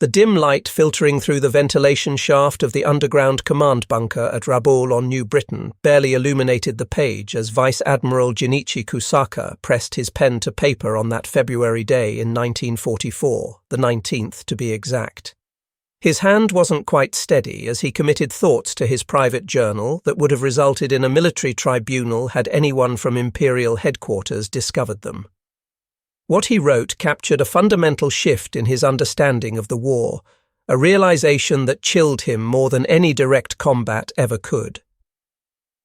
The dim light filtering through the ventilation shaft of the underground command bunker at Rabaul on New Britain barely illuminated the page as Vice Admiral Junichi Kusaka pressed his pen to paper on that February day in 1944, the 19th to be exact. His hand wasn't quite steady as he committed thoughts to his private journal that would have resulted in a military tribunal had anyone from Imperial headquarters discovered them. What he wrote captured a fundamental shift in his understanding of the war, a realization that chilled him more than any direct combat ever could.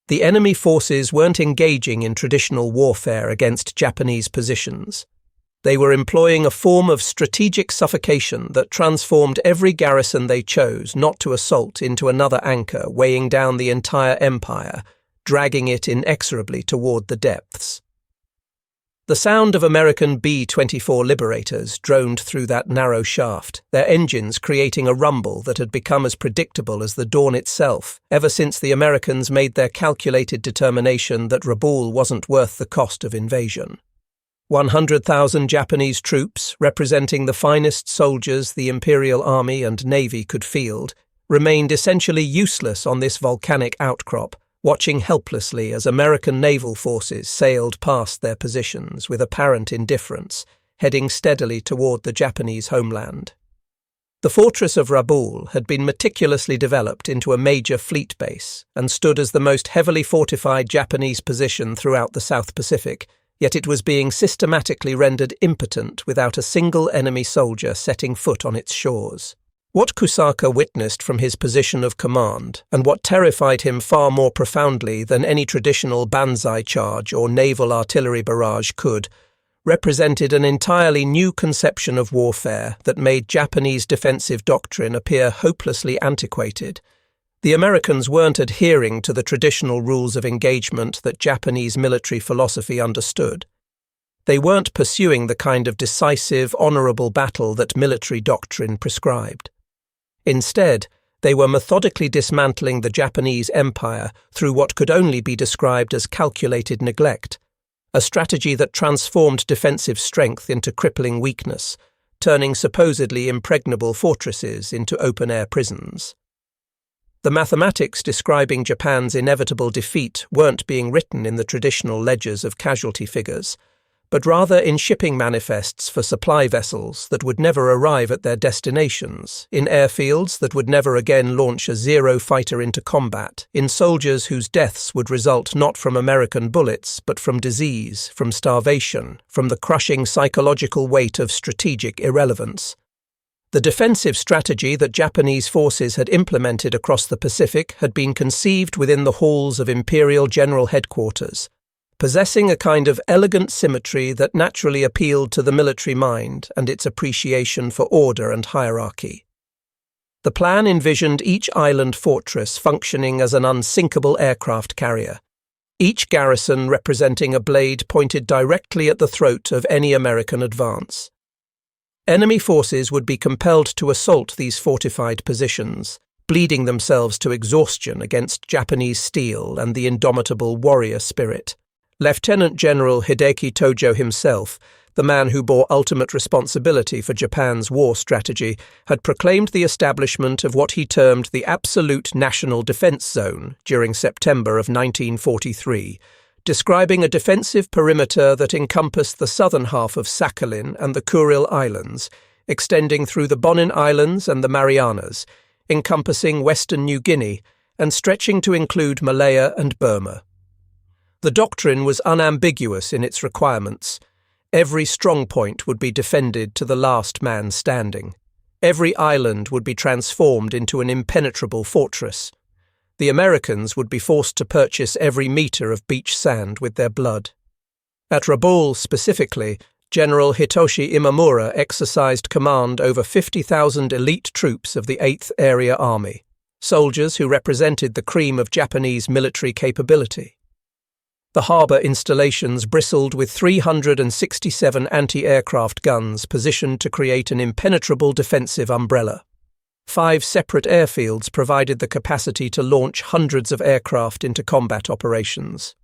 The enemy forces weren't engaging in traditional warfare against Japanese positions. They were employing a form of strategic suffocation that transformed every garrison they chose not to assault into another anchor, weighing down the entire empire, dragging it inexorably toward the depths. The sound of American B-24 Liberators droned through that narrow shaft, their engines creating a rumble that had become as predictable as the dawn itself, ever since the Americans made their calculated determination that Rabaul wasn't worth the cost of invasion. 100,000 Japanese troops, representing the finest soldiers the Imperial Army and Navy could field, remained essentially useless on this volcanic outcrop, watching helplessly as American naval forces sailed past their positions with apparent indifference, heading steadily toward the Japanese homeland. The fortress of Rabaul had been meticulously developed into a major fleet base and stood as the most heavily fortified Japanese position throughout the South Pacific, yet it was being systematically rendered impotent without a single enemy soldier setting foot on its shores. What Kusaka witnessed from his position of command, and what terrified him far more profoundly than any traditional banzai charge or naval artillery barrage could, represented an entirely new conception of warfare that made Japanese defensive doctrine appear hopelessly antiquated. The Americans weren't adhering to the traditional rules of engagement that Japanese military philosophy understood. They weren't pursuing the kind of decisive, honorable battle that military doctrine prescribed. Instead, they were methodically dismantling the Japanese empire through what could only be described as calculated neglect, a strategy that transformed defensive strength into crippling weakness, turning supposedly impregnable fortresses into open-air prisons. The mathematics describing Japan's inevitable defeat weren't being written in the traditional ledgers of casualty figures, but rather in shipping manifests for supply vessels that would never arrive at their destinations, in airfields that would never again launch a Zero fighter into combat, in soldiers whose deaths would result not from American bullets, but from disease, from starvation, from the crushing psychological weight of strategic irrelevance. The defensive strategy that Japanese forces had implemented across the Pacific had been conceived within the halls of Imperial General Headquarters, possessing a kind of elegant symmetry that naturally appealed to the military mind and its appreciation for order and hierarchy. The plan envisioned each island fortress functioning as an unsinkable aircraft carrier, each garrison representing a blade pointed directly at the throat of any American advance. Enemy forces would be compelled to assault these fortified positions, bleeding themselves to exhaustion against Japanese steel and the indomitable warrior spirit. Lieutenant General Hideki Tojo himself, the man who bore ultimate responsibility for Japan's war strategy, had proclaimed the establishment of what he termed the Absolute National Defense Zone during September of 1943, describing a defensive perimeter that encompassed the southern half of Sakhalin and the Kuril Islands, extending through the Bonin Islands and the Marianas, encompassing western New Guinea, and stretching to include Malaya and Burma. The doctrine was unambiguous in its requirements. Every strong point would be defended to the last man standing. Every island would be transformed into an impenetrable fortress. The Americans would be forced to purchase every meter of beach sand with their blood. At Rabaul specifically, General Hitoshi Imamura exercised command over 50,000 elite troops of the 8th Area Army, soldiers who represented the cream of Japanese military capability. The harbour installations bristled with 367 anti-aircraft guns positioned to create an impenetrable defensive umbrella. 5 separate airfields provided the capacity to launch hundreds of aircraft into combat operations.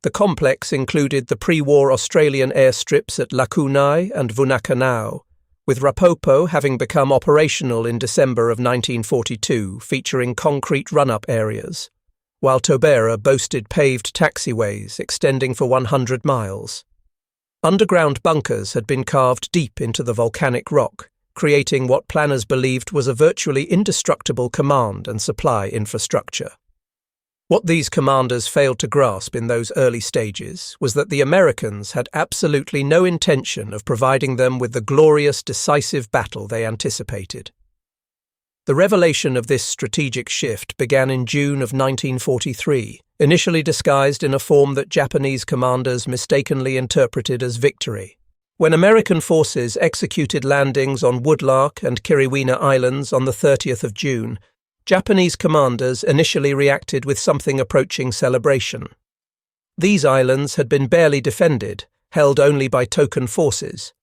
The complex included the pre-war Australian airstrips at Lakunai and Vunakanau, with Rapopo having become operational in December of 1942, featuring concrete run-up areas, while Tobera boasted paved taxiways extending for 100 miles. Underground bunkers had been carved deep into the volcanic rock, creating what planners believed was a virtually indestructible command and supply infrastructure. What these commanders failed to grasp in those early stages was that the Americans had absolutely no intention of providing them with the glorious, decisive battle they anticipated. The revelation of this strategic shift began in June of 1943, initially disguised in a form that Japanese commanders mistakenly interpreted as victory. When American forces executed landings on Woodlark and Kiriwina Islands on the 30th of June, Japanese commanders initially reacted with something approaching celebration. These islands had been barely defended, held only by token forces.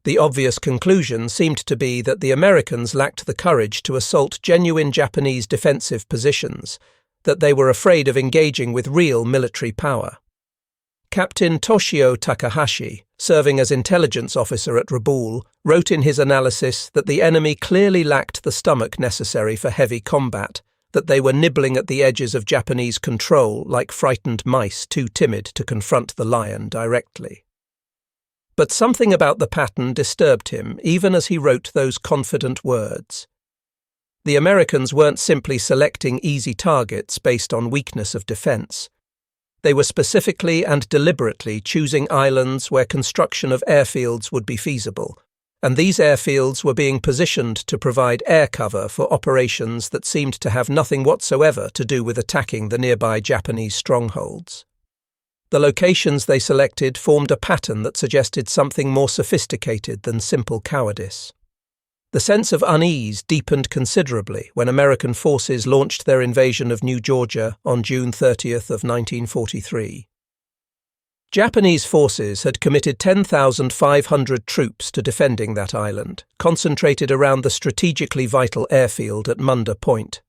The obvious conclusion seemed to be that the Americans lacked the courage to assault genuine Japanese defensive positions, that they were afraid of engaging with real military power. Captain Toshio Takahashi, serving as intelligence officer at Rabaul, wrote in his analysis that the enemy clearly lacked the stomach necessary for heavy combat, that they were nibbling at the edges of Japanese control like frightened mice too timid to confront the lion directly. But something about the pattern disturbed him even as he wrote those confident words. The Americans weren't simply selecting easy targets based on weakness of defense. They were specifically and deliberately choosing islands where construction of airfields would be feasible, and these airfields were being positioned to provide air cover for operations that seemed to have nothing whatsoever to do with attacking the nearby Japanese strongholds. The locations they selected formed a pattern that suggested something more sophisticated than simple cowardice. The sense of unease deepened considerably when American forces launched their invasion of New Georgia on June 30th of 1943. Japanese forces had committed 10,500 troops to defending that island, concentrated around the strategically vital airfield at Munda Point.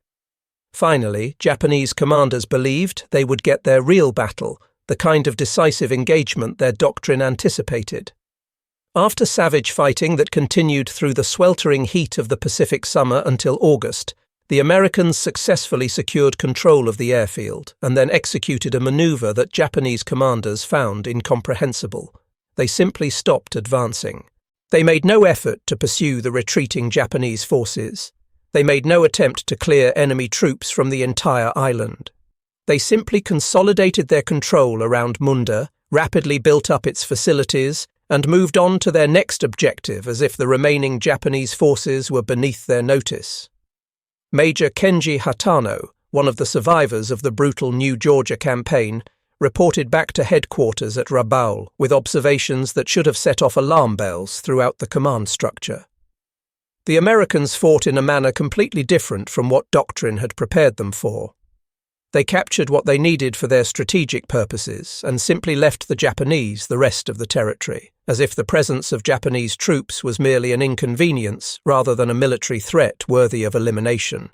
Finally, Japanese commanders believed they would get their real battle, the kind of decisive engagement their doctrine anticipated. After savage fighting that continued through the sweltering heat of the Pacific summer until August, the Americans successfully secured control of the airfield and then executed a maneuver that Japanese commanders found incomprehensible. They simply stopped advancing. They made no effort to pursue the retreating Japanese forces. They made no attempt to clear enemy troops from the entire island. They simply consolidated their control around Munda, rapidly built up its facilities, and moved on to their next objective as if the remaining Japanese forces were beneath their notice. Major Kenji Hatano, one of the survivors of the brutal New Georgia campaign, reported back to headquarters at Rabaul with observations that should have set off alarm bells throughout the command structure. The Americans fought in a manner completely different from what doctrine had prepared them for. They captured what they needed for their strategic purposes and simply left the Japanese the rest of the territory, as if the presence of Japanese troops was merely an inconvenience rather than a military threat worthy of elimination.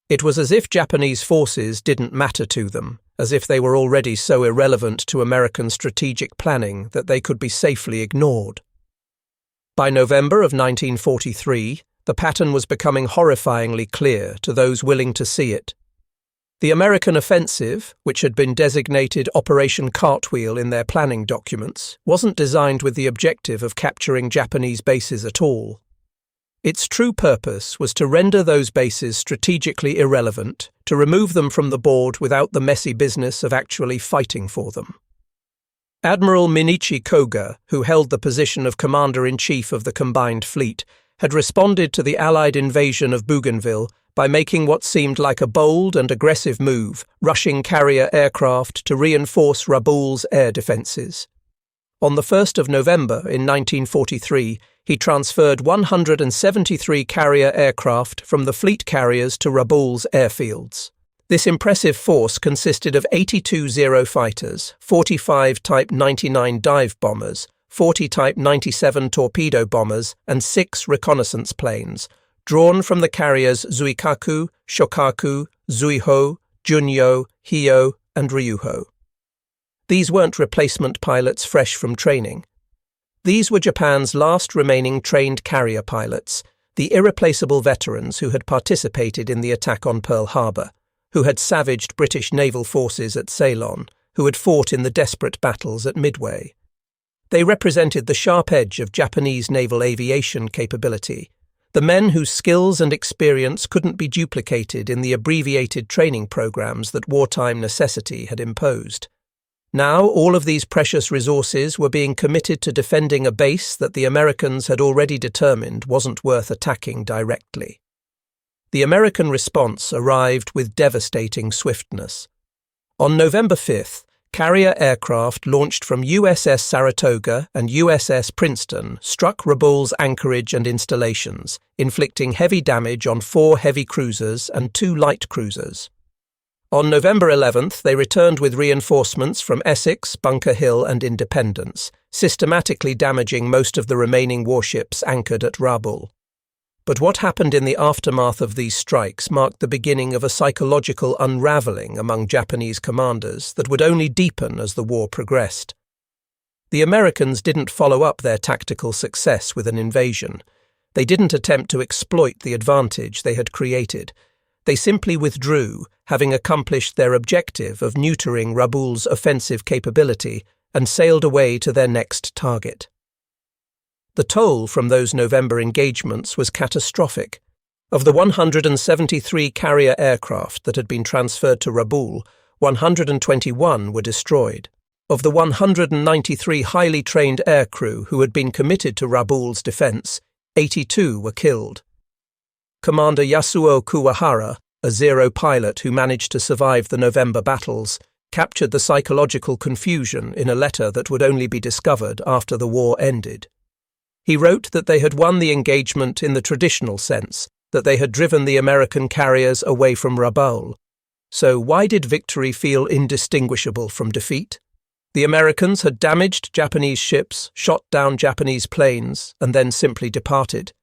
It was as if Japanese forces didn't matter to them, as if they were already so irrelevant to American strategic planning that they could be safely ignored. By November of 1943, the pattern was becoming horrifyingly clear to those willing to see it. The American offensive, which had been designated Operation Cartwheel in their planning documents, wasn't designed with the objective of capturing Japanese bases at all. Its true purpose was to render those bases strategically irrelevant, to remove them from the board without the messy business of actually fighting for them. Admiral Minichi Koga, who held the position of Commander-in-Chief of the Combined Fleet, had responded to the Allied invasion of Bougainville by making what seemed like a bold and aggressive move, rushing carrier aircraft to reinforce Rabaul's air defences. On the 1st of November in 1943, he transferred 173 carrier aircraft from the fleet carriers to Rabaul's airfields. This impressive force consisted of 82 Zero fighters, 45 Type 99 dive bombers, 40 Type 97 torpedo bombers, and 6 reconnaissance planes, drawn from the carriers Zuikaku, Shokaku, Zuiho, Junyo, Hio, and Ryuho. These weren't replacement pilots fresh from training. These were Japan's last remaining trained carrier pilots, the irreplaceable veterans who had participated in the attack on Pearl Harbor, who had savaged British naval forces at Ceylon, who had fought in the desperate battles at Midway. They represented the sharp edge of Japanese naval aviation capability, the men whose skills and experience couldn't be duplicated in the abbreviated training programs that wartime necessity had imposed. Now all of these precious resources were being committed to defending a base that the Americans had already determined wasn't worth attacking directly. The American response arrived with devastating swiftness. On November 5th, carrier aircraft launched from USS Saratoga and USS Princeton struck Rabaul's anchorage and installations, inflicting heavy damage on 4 heavy cruisers and 2 light cruisers. On November 11th, they returned with reinforcements from Essex, Bunker Hill and Independence, systematically damaging most of the remaining warships anchored at Rabaul. But what happened in the aftermath of these strikes marked the beginning of a psychological unraveling among Japanese commanders that would only deepen as the war progressed. The Americans didn't follow up their tactical success with an invasion. They didn't attempt to exploit the advantage they had created. They simply withdrew, having accomplished their objective of neutering Rabaul's offensive capability, and sailed away to their next target. The toll from those November engagements was catastrophic. Of the 173 carrier aircraft that had been transferred to Rabaul, 121 were destroyed. Of the 193 highly trained aircrew who had been committed to Rabaul's defense, 82 were killed. Commander Yasuo Kuwahara, a Zero pilot who managed to survive the November battles, captured the psychological confusion in a letter that would only be discovered after the war ended. He wrote that they had won the engagement in the traditional sense, that they had driven the American carriers away from Rabaul. So why did victory feel indistinguishable from defeat? The Americans had damaged Japanese ships, shot down Japanese planes, and then simply departed.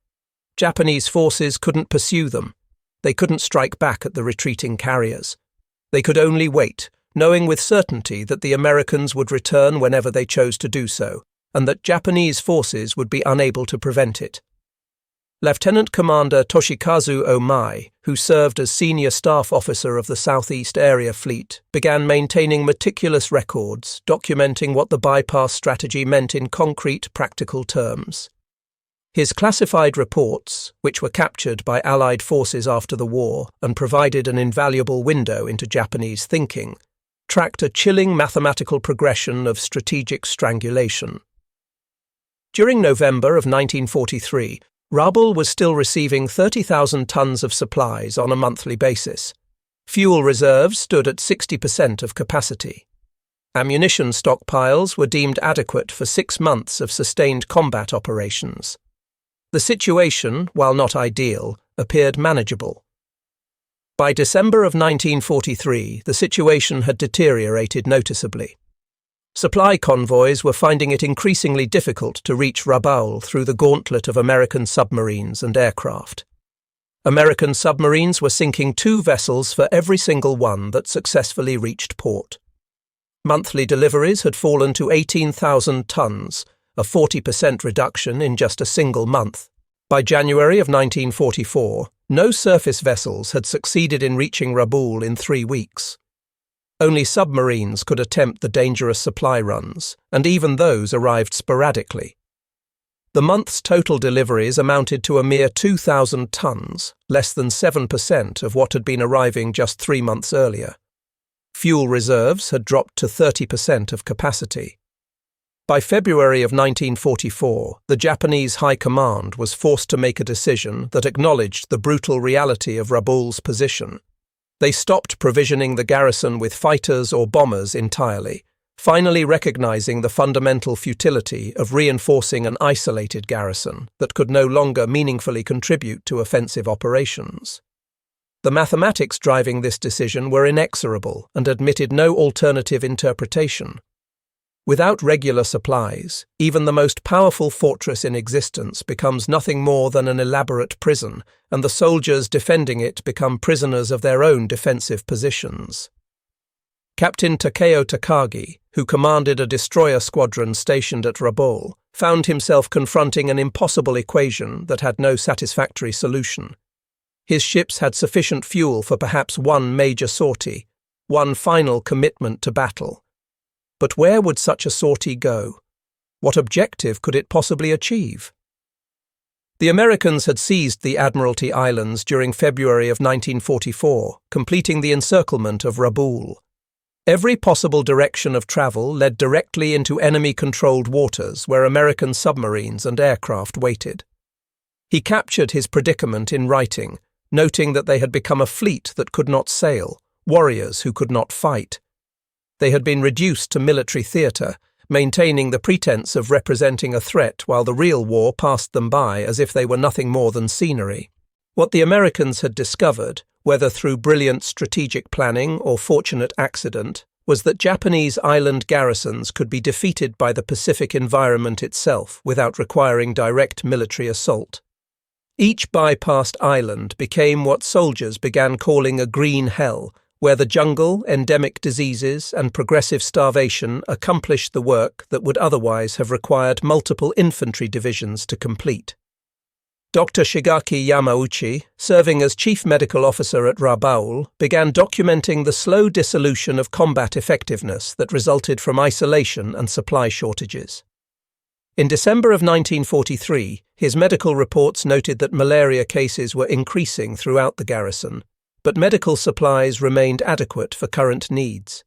Japanese forces couldn't pursue them. They couldn't strike back at the retreating carriers. They could only wait, knowing with certainty that the Americans would return whenever they chose to do so, and that Japanese forces would be unable to prevent it. Lieutenant Commander Toshikazu Omai, who served as senior staff officer of the Southeast Area Fleet, began maintaining meticulous records documenting what the bypass strategy meant in concrete, practical terms. His classified reports, which were captured by Allied forces after the war and provided an invaluable window into Japanese thinking, tracked a chilling mathematical progression of strategic strangulation. During November of 1943, Rabaul was still receiving 30,000 tons of supplies on a monthly basis. Fuel reserves stood at 60% of capacity. Ammunition stockpiles were deemed adequate for 6 months of sustained combat operations. The situation, while not ideal, appeared manageable. By December of 1943, the situation had deteriorated noticeably. Supply convoys were finding it increasingly difficult to reach Rabaul through the gauntlet of American submarines and aircraft. American submarines were sinking 2 vessels for every single one that successfully reached port. Monthly deliveries had fallen to 18,000 tons, a 40% reduction in just a single month. By January of 1944, no surface vessels had succeeded in reaching Rabaul in 3 weeks. Only submarines could attempt the dangerous supply runs, and even those arrived sporadically. The month's total deliveries amounted to a mere 2,000 tons, less than 7% of what had been arriving just 3 months earlier. Fuel reserves had dropped to 30% of capacity. By February of 1944, the Japanese High Command was forced to make a decision that acknowledged the brutal reality of Rabaul's position. They stopped provisioning the garrison with fighters or bombers entirely, finally recognizing the fundamental futility of reinforcing an isolated garrison that could no longer meaningfully contribute to offensive operations. The mathematics driving this decision were inexorable and admitted no alternative interpretation. Without regular supplies, even the most powerful fortress in existence becomes nothing more than an elaborate prison, and the soldiers defending it become prisoners of their own defensive positions. Captain Takeo Takagi, who commanded a destroyer squadron stationed at Rabaul, found himself confronting an impossible equation that had no satisfactory solution. His ships had sufficient fuel for perhaps one major sortie, one final commitment to battle. But where would such a sortie go? What objective could it possibly achieve? The Americans had seized the Admiralty Islands during February of 1944, completing the encirclement of Rabaul. Every possible direction of travel led directly into enemy-controlled waters where American submarines and aircraft waited. He captured his predicament in writing, noting that they had become a fleet that could not sail, warriors who could not fight. They had been reduced to military theatre, maintaining the pretense of representing a threat while the real war passed them by as if they were nothing more than scenery. What the Americans had discovered, whether through brilliant strategic planning or fortunate accident, was that Japanese island garrisons could be defeated by the Pacific environment itself without requiring direct military assault. Each bypassed island became what soldiers began calling a green hell, where the jungle, endemic diseases, and progressive starvation accomplished the work that would otherwise have required multiple infantry divisions to complete. Dr. Shigaki Yamauchi, serving as chief medical officer at Rabaul, began documenting the slow dissolution of combat effectiveness that resulted from isolation and supply shortages. In December of 1943, his medical reports noted that malaria cases were increasing throughout the garrison, but medical supplies remained adequate for current needs.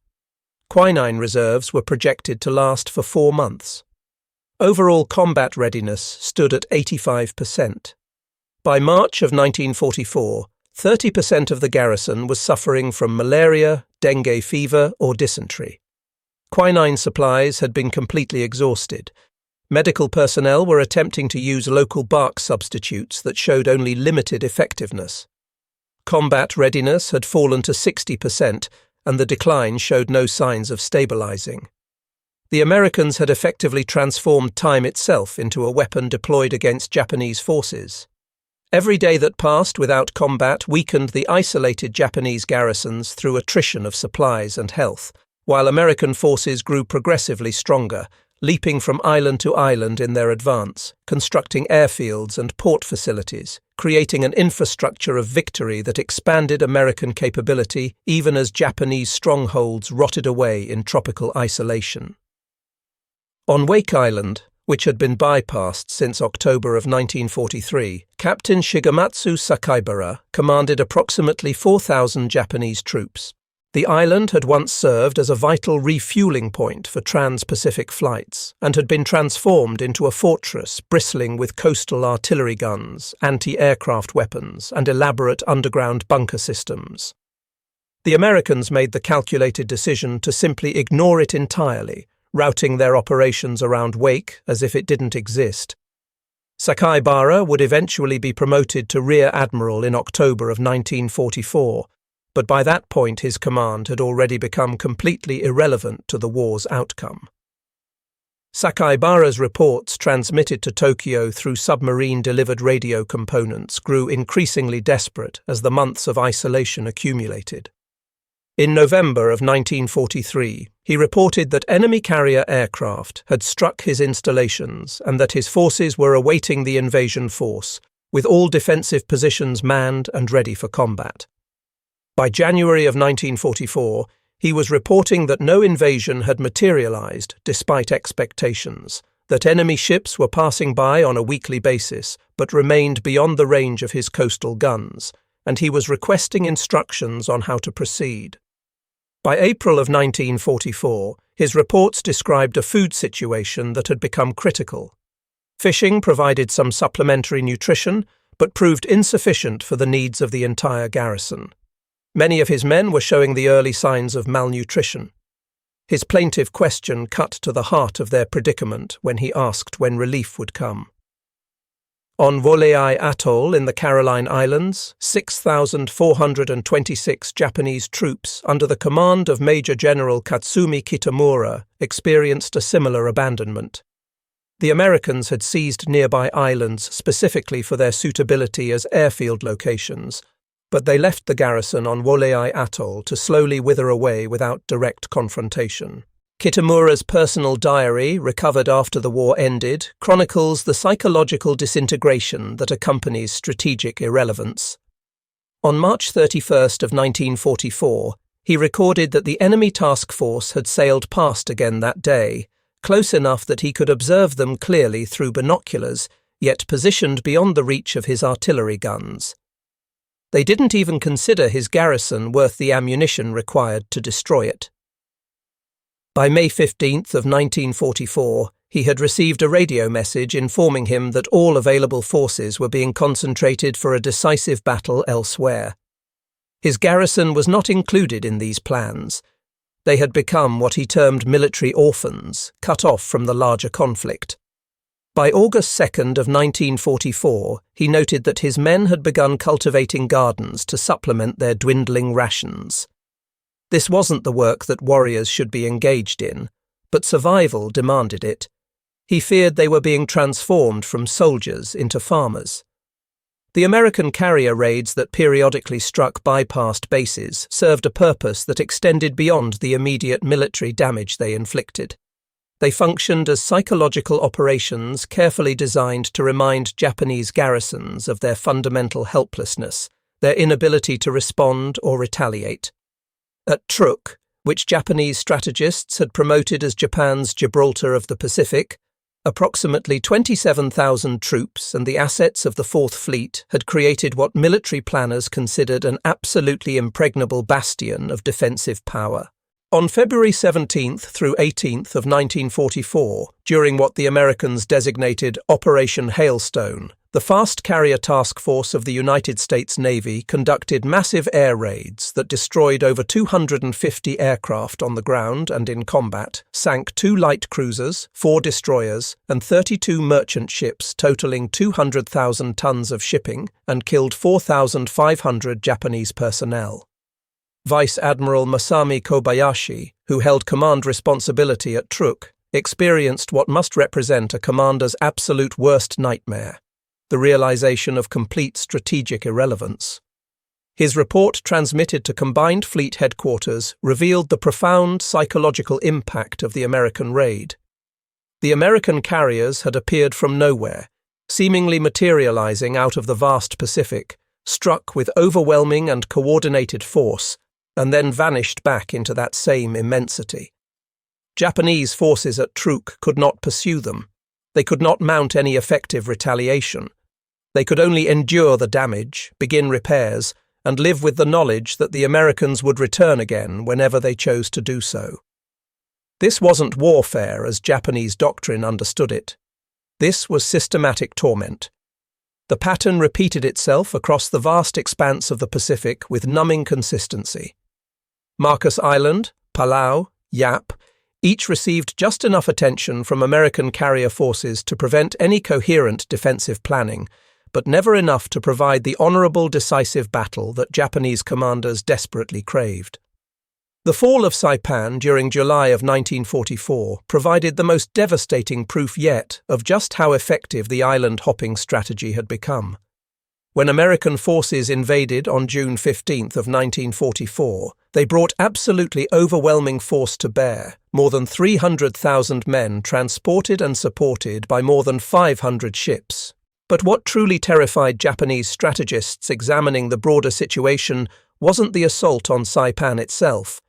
Quinine reserves were projected to last for 4 months. Overall combat readiness stood at 85%. By March of 1944, 30% of the garrison was suffering from malaria, dengue fever, or dysentery. Quinine supplies had been completely exhausted. Medical personnel were attempting to use local bark substitutes that showed only limited effectiveness. Combat readiness had fallen to 60%, and the decline showed no signs of stabilizing. The Americans had effectively transformed time itself into a weapon deployed against Japanese forces. Every day that passed without combat weakened the isolated Japanese garrisons through attrition of supplies and health, while American forces grew progressively stronger, leaping from island to island in their advance, constructing airfields and port facilities, creating an infrastructure of victory that expanded American capability even as Japanese strongholds rotted away in tropical isolation. On Wake Island, which had been bypassed since October of 1943, Captain Shigematsu Sakaibara commanded approximately 4,000 Japanese troops. The island had once served as a vital refueling point for trans-Pacific flights and had been transformed into a fortress bristling with coastal artillery guns, anti-aircraft weapons, and elaborate underground bunker systems. The Americans made the calculated decision to simply ignore it entirely, routing their operations around Wake as if it didn't exist. Sakaibara would eventually be promoted to Rear Admiral in October of 1944, but by that point his command had already become completely irrelevant to the war's outcome. Sakaibara's reports transmitted to Tokyo through submarine-delivered radio components grew increasingly desperate as the months of isolation accumulated. In November of 1943, he reported that enemy carrier aircraft had struck his installations and that his forces were awaiting the invasion force, with all defensive positions manned and ready for combat. By January of 1944, he was reporting that no invasion had materialized despite expectations, that enemy ships were passing by on a weekly basis but remained beyond the range of his coastal guns, and he was requesting instructions on how to proceed. By April of 1944, his reports described a food situation that had become critical. Fishing provided some supplementary nutrition, but proved insufficient for the needs of the entire garrison. Many of his men were showing the early signs of malnutrition. His plaintive question cut to the heart of their predicament when he asked when relief would come. On Wolei Atoll in the Caroline Islands, 6,426 Japanese troops under the command of Major General Katsumi Kitamura experienced a similar abandonment. The Americans had seized nearby islands specifically for their suitability as airfield locations, but they left the garrison on Wolai Atoll to slowly wither away without direct confrontation. Kitamura's personal diary, recovered after the war ended, chronicles the psychological disintegration that accompanies strategic irrelevance. On March 31st of 1944, he recorded that the enemy task force had sailed past again that day, close enough that he could observe them clearly through binoculars, yet positioned beyond the reach of his artillery guns. They didn't even consider his garrison worth the ammunition required to destroy it. By May 15th of 1944, he had received a radio message informing him that all available forces were being concentrated for a decisive battle elsewhere. His garrison was not included in these plans. They had become what he termed military orphans, cut off from the larger conflict. By August 2nd of 1944, he noted that his men had begun cultivating gardens to supplement their dwindling rations. This wasn't the work that warriors should be engaged in, but survival demanded it. He feared they were being transformed from soldiers into farmers. The American carrier raids that periodically struck bypassed bases served a purpose that extended beyond the immediate military damage they inflicted. They functioned as psychological operations carefully designed to remind Japanese garrisons of their fundamental helplessness, their inability to respond or retaliate. At Truk, which Japanese strategists had promoted as Japan's Gibraltar of the Pacific, approximately 27,000 troops and the assets of the Fourth Fleet had created what military planners considered an absolutely impregnable bastion of defensive power. On February 17th through 18th of 1944, during what the Americans designated Operation Hailstone, the Fast Carrier Task Force of the United States Navy conducted massive air raids that destroyed over 250 aircraft on the ground and in combat, sank 2 light cruisers, 4 destroyers, and 32 merchant ships totaling 200,000 tons of shipping, and killed 4,500 Japanese personnel. Vice Admiral Masami Kobayashi, who held command responsibility at Truk, experienced what must represent a commander's absolute worst nightmare: the realization of complete strategic irrelevance. His report, transmitted to Combined Fleet Headquarters, revealed the profound psychological impact of the American raid. The American carriers had appeared from nowhere, seemingly materializing out of the vast Pacific, struck with overwhelming and coordinated force, and then vanished back into that same immensity. Japanese forces at Truk could not pursue them. They could not mount any effective retaliation. They could only endure the damage, begin repairs, and live with the knowledge that the Americans would return again whenever they chose to do so. This wasn't warfare as Japanese doctrine understood it. This was systematic torment. The pattern repeated itself across the vast expanse of the Pacific with numbing consistency. Marcus Island, Palau, Yap, each received just enough attention from American carrier forces to prevent any coherent defensive planning, but never enough to provide the honorable decisive battle that Japanese commanders desperately craved. The fall of Saipan during July of 1944 provided the most devastating proof yet of just how effective the island-hopping strategy had become. When American forces invaded on June 15th of 1944, they brought absolutely overwhelming force to bear, more than 300,000 men transported and supported by more than 500 ships. But what truly terrified Japanese strategists examining the broader situation wasn't the assault on Saipan itself.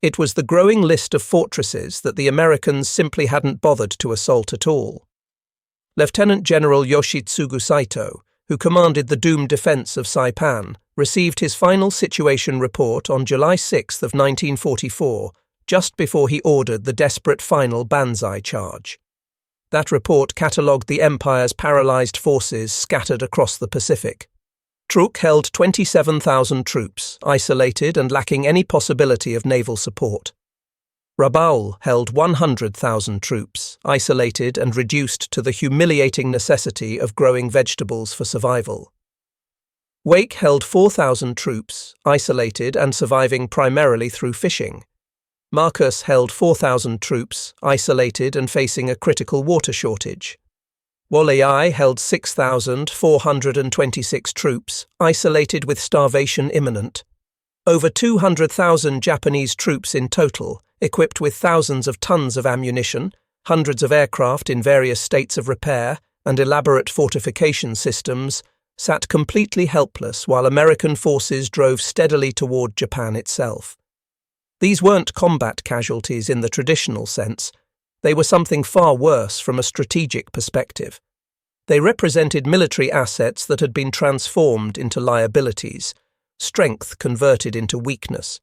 It was the growing list of fortresses that the Americans simply hadn't bothered to assault at all. Lieutenant General Yoshitsugu Saito, who commanded the doomed defense of Saipan, received his final situation report on July 6th of 1944, just before he ordered the desperate final Banzai charge. That report catalogued the Empire's paralyzed forces scattered across the Pacific. Truk held 27,000 troops, isolated and lacking any possibility of naval support. Rabaul held 100,000 troops, isolated and reduced to the humiliating necessity of growing vegetables for survival. Wake held 4,000 troops, isolated and surviving primarily through fishing. Marcus held 4,000 troops, isolated and facing a critical water shortage. Woleai held 6,426 troops, isolated with starvation imminent. Over 200,000 Japanese troops in total, equipped with thousands of tons of ammunition, hundreds of aircraft in various states of repair, and elaborate fortification systems, sat completely helpless while American forces drove steadily toward Japan itself. These weren't combat casualties in the traditional sense. They were something far worse from a strategic perspective. They represented military assets that had been transformed into liabilities, strength converted into weakness.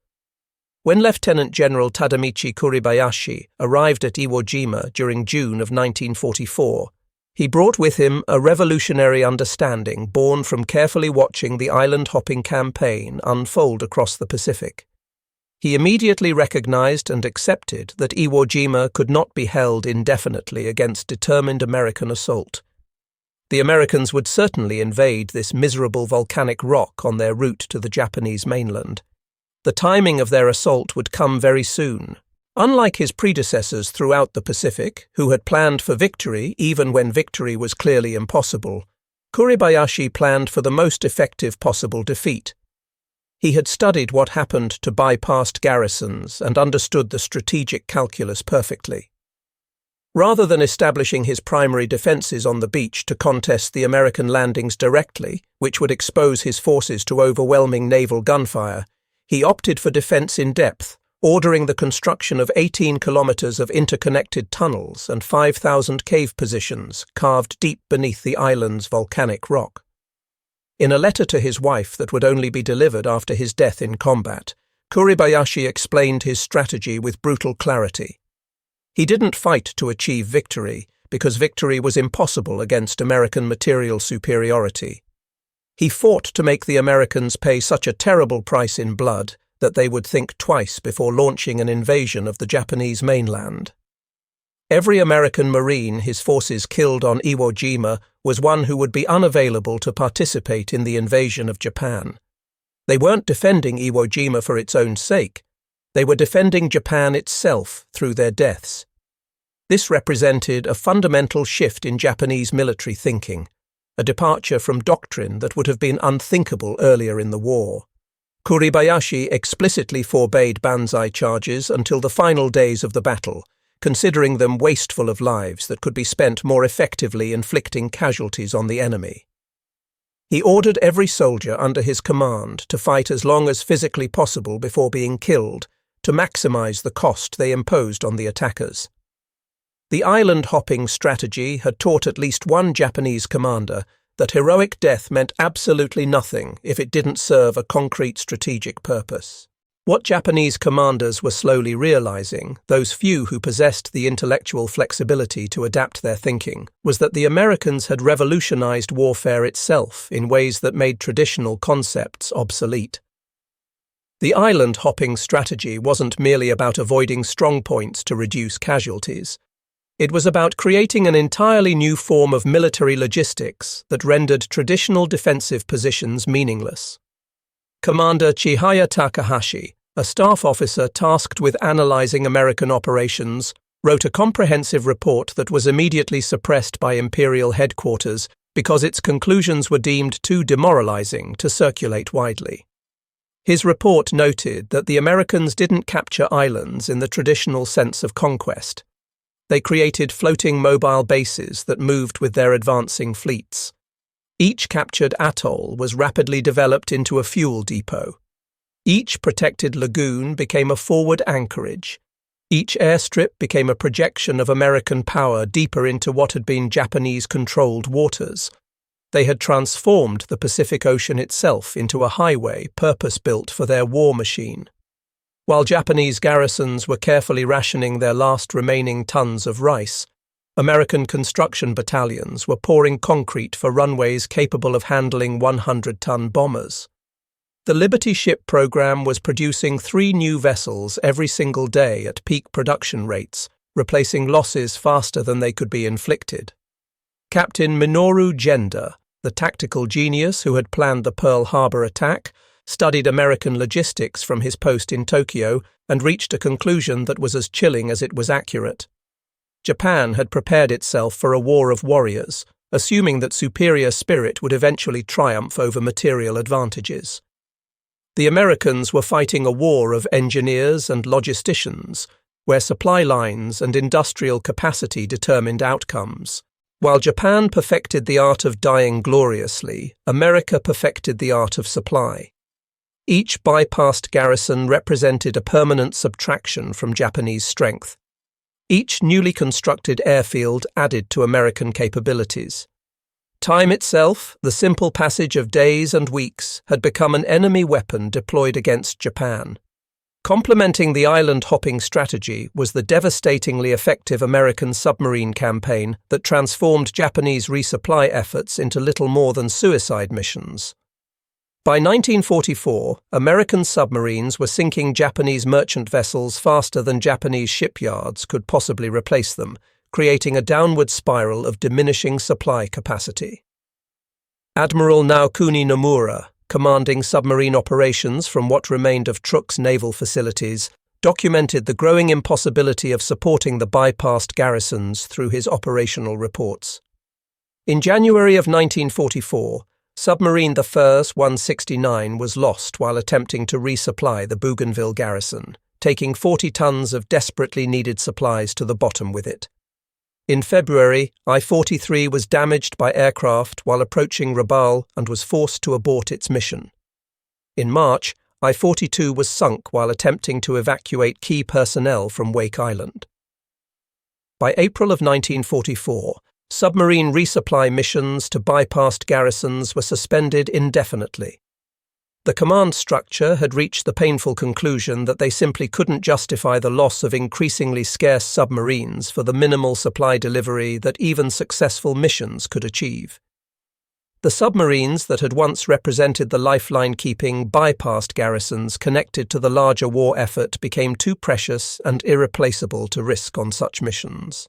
When Lieutenant General Tadamichi Kuribayashi arrived at Iwo Jima during June of 1944, he brought with him a revolutionary understanding born from carefully watching the island-hopping campaign unfold across the Pacific. He immediately recognized and accepted that Iwo Jima could not be held indefinitely against determined American assault. The Americans would certainly invade this miserable volcanic rock on their route to the Japanese mainland. The timing of their assault would come very soon. Unlike his predecessors throughout the Pacific, who had planned for victory even when victory was clearly impossible, Kuribayashi planned for the most effective possible defeat. He had studied what happened to bypassed garrisons and understood the strategic calculus perfectly. Rather than establishing his primary defences on the beach to contest the American landings directly, which would expose his forces to overwhelming naval gunfire, he opted for defence in depth, ordering the construction of 18 kilometres of interconnected tunnels and 5,000 cave positions carved deep beneath the island's volcanic rock. In a letter to his wife that would only be delivered after his death in combat, Kuribayashi explained his strategy with brutal clarity. He didn't fight to achieve victory, because victory was impossible against American material superiority. He fought to make the Americans pay such a terrible price in blood that they would think twice before launching an invasion of the Japanese mainland. Every American Marine his forces killed on Iwo Jima was one who would be unavailable to participate in the invasion of Japan. They weren't defending Iwo Jima for its own sake. They were defending Japan itself through their deaths. This represented a fundamental shift in Japanese military thinking, a departure from doctrine that would have been unthinkable earlier in the war. Kuribayashi explicitly forbade banzai charges until the final days of the battle, considering them wasteful of lives that could be spent more effectively inflicting casualties on the enemy. He ordered every soldier under his command to fight as long as physically possible before being killed, to maximize the cost they imposed on the attackers. The island-hopping strategy had taught at least one Japanese commander that heroic death meant absolutely nothing if it didn't serve a concrete strategic purpose. What Japanese commanders were slowly realizing, those few who possessed the intellectual flexibility to adapt their thinking, was that the Americans had revolutionized warfare itself in ways that made traditional concepts obsolete. The island-hopping strategy wasn't merely about avoiding strongpoints to reduce casualties. It was about creating an entirely new form of military logistics that rendered traditional defensive positions meaningless. Commander Chihaya Takahashi, a staff officer tasked with analyzing American operations, wrote a comprehensive report that was immediately suppressed by Imperial headquarters because its conclusions were deemed too demoralizing to circulate widely. His report noted that the Americans didn't capture islands in the traditional sense of conquest. They created floating mobile bases that moved with their advancing fleets. Each captured atoll was rapidly developed into a fuel depot. Each protected lagoon became a forward anchorage. Each airstrip became a projection of American power deeper into what had been Japanese-controlled waters. They had transformed the Pacific Ocean itself into a highway purpose-built for their war machine. While Japanese garrisons were carefully rationing their last remaining tons of rice, American construction battalions were pouring concrete for runways capable of handling 100-ton bombers. The Liberty ship program was producing 3 new vessels every single day at peak production rates, replacing losses faster than they could be inflicted. Captain Minoru Genda, the tactical genius who had planned the Pearl Harbor attack, studied American logistics from his post in Tokyo and reached a conclusion that was as chilling as it was accurate. Japan had prepared itself for a war of warriors, assuming that superior spirit would eventually triumph over material advantages. The Americans were fighting a war of engineers and logisticians, where supply lines and industrial capacity determined outcomes. While Japan perfected the art of dying gloriously, America perfected the art of supply. Each bypassed garrison represented a permanent subtraction from Japanese strength. Each newly constructed airfield added to American capabilities. Time itself, the simple passage of days and weeks, had become an enemy weapon deployed against Japan. Complementing the island-hopping strategy was the devastatingly effective American submarine campaign that transformed Japanese resupply efforts into little more than suicide missions. By 1944, American submarines were sinking Japanese merchant vessels faster than Japanese shipyards could possibly replace them, creating a downward spiral of diminishing supply capacity. Admiral Naokuni Nomura, commanding submarine operations from what remained of Truk's naval facilities, documented the growing impossibility of supporting the bypassed garrisons through his operational reports. In January of 1944, submarine the Furs 169 was lost while attempting to resupply the Bougainville garrison, taking 40 tons of desperately needed supplies to the bottom with it. In February, I-43 was damaged by aircraft while approaching Rabaul and was forced to abort its mission. In March, I-42 was sunk while attempting to evacuate key personnel from Wake Island. By April of 1944, submarine resupply missions to bypassed garrisons were suspended indefinitely. The command structure had reached the painful conclusion that they simply couldn't justify the loss of increasingly scarce submarines for the minimal supply delivery that even successful missions could achieve. The submarines that had once represented the lifeline-keeping, bypassed garrisons connected to the larger war effort became too precious and irreplaceable to risk on such missions.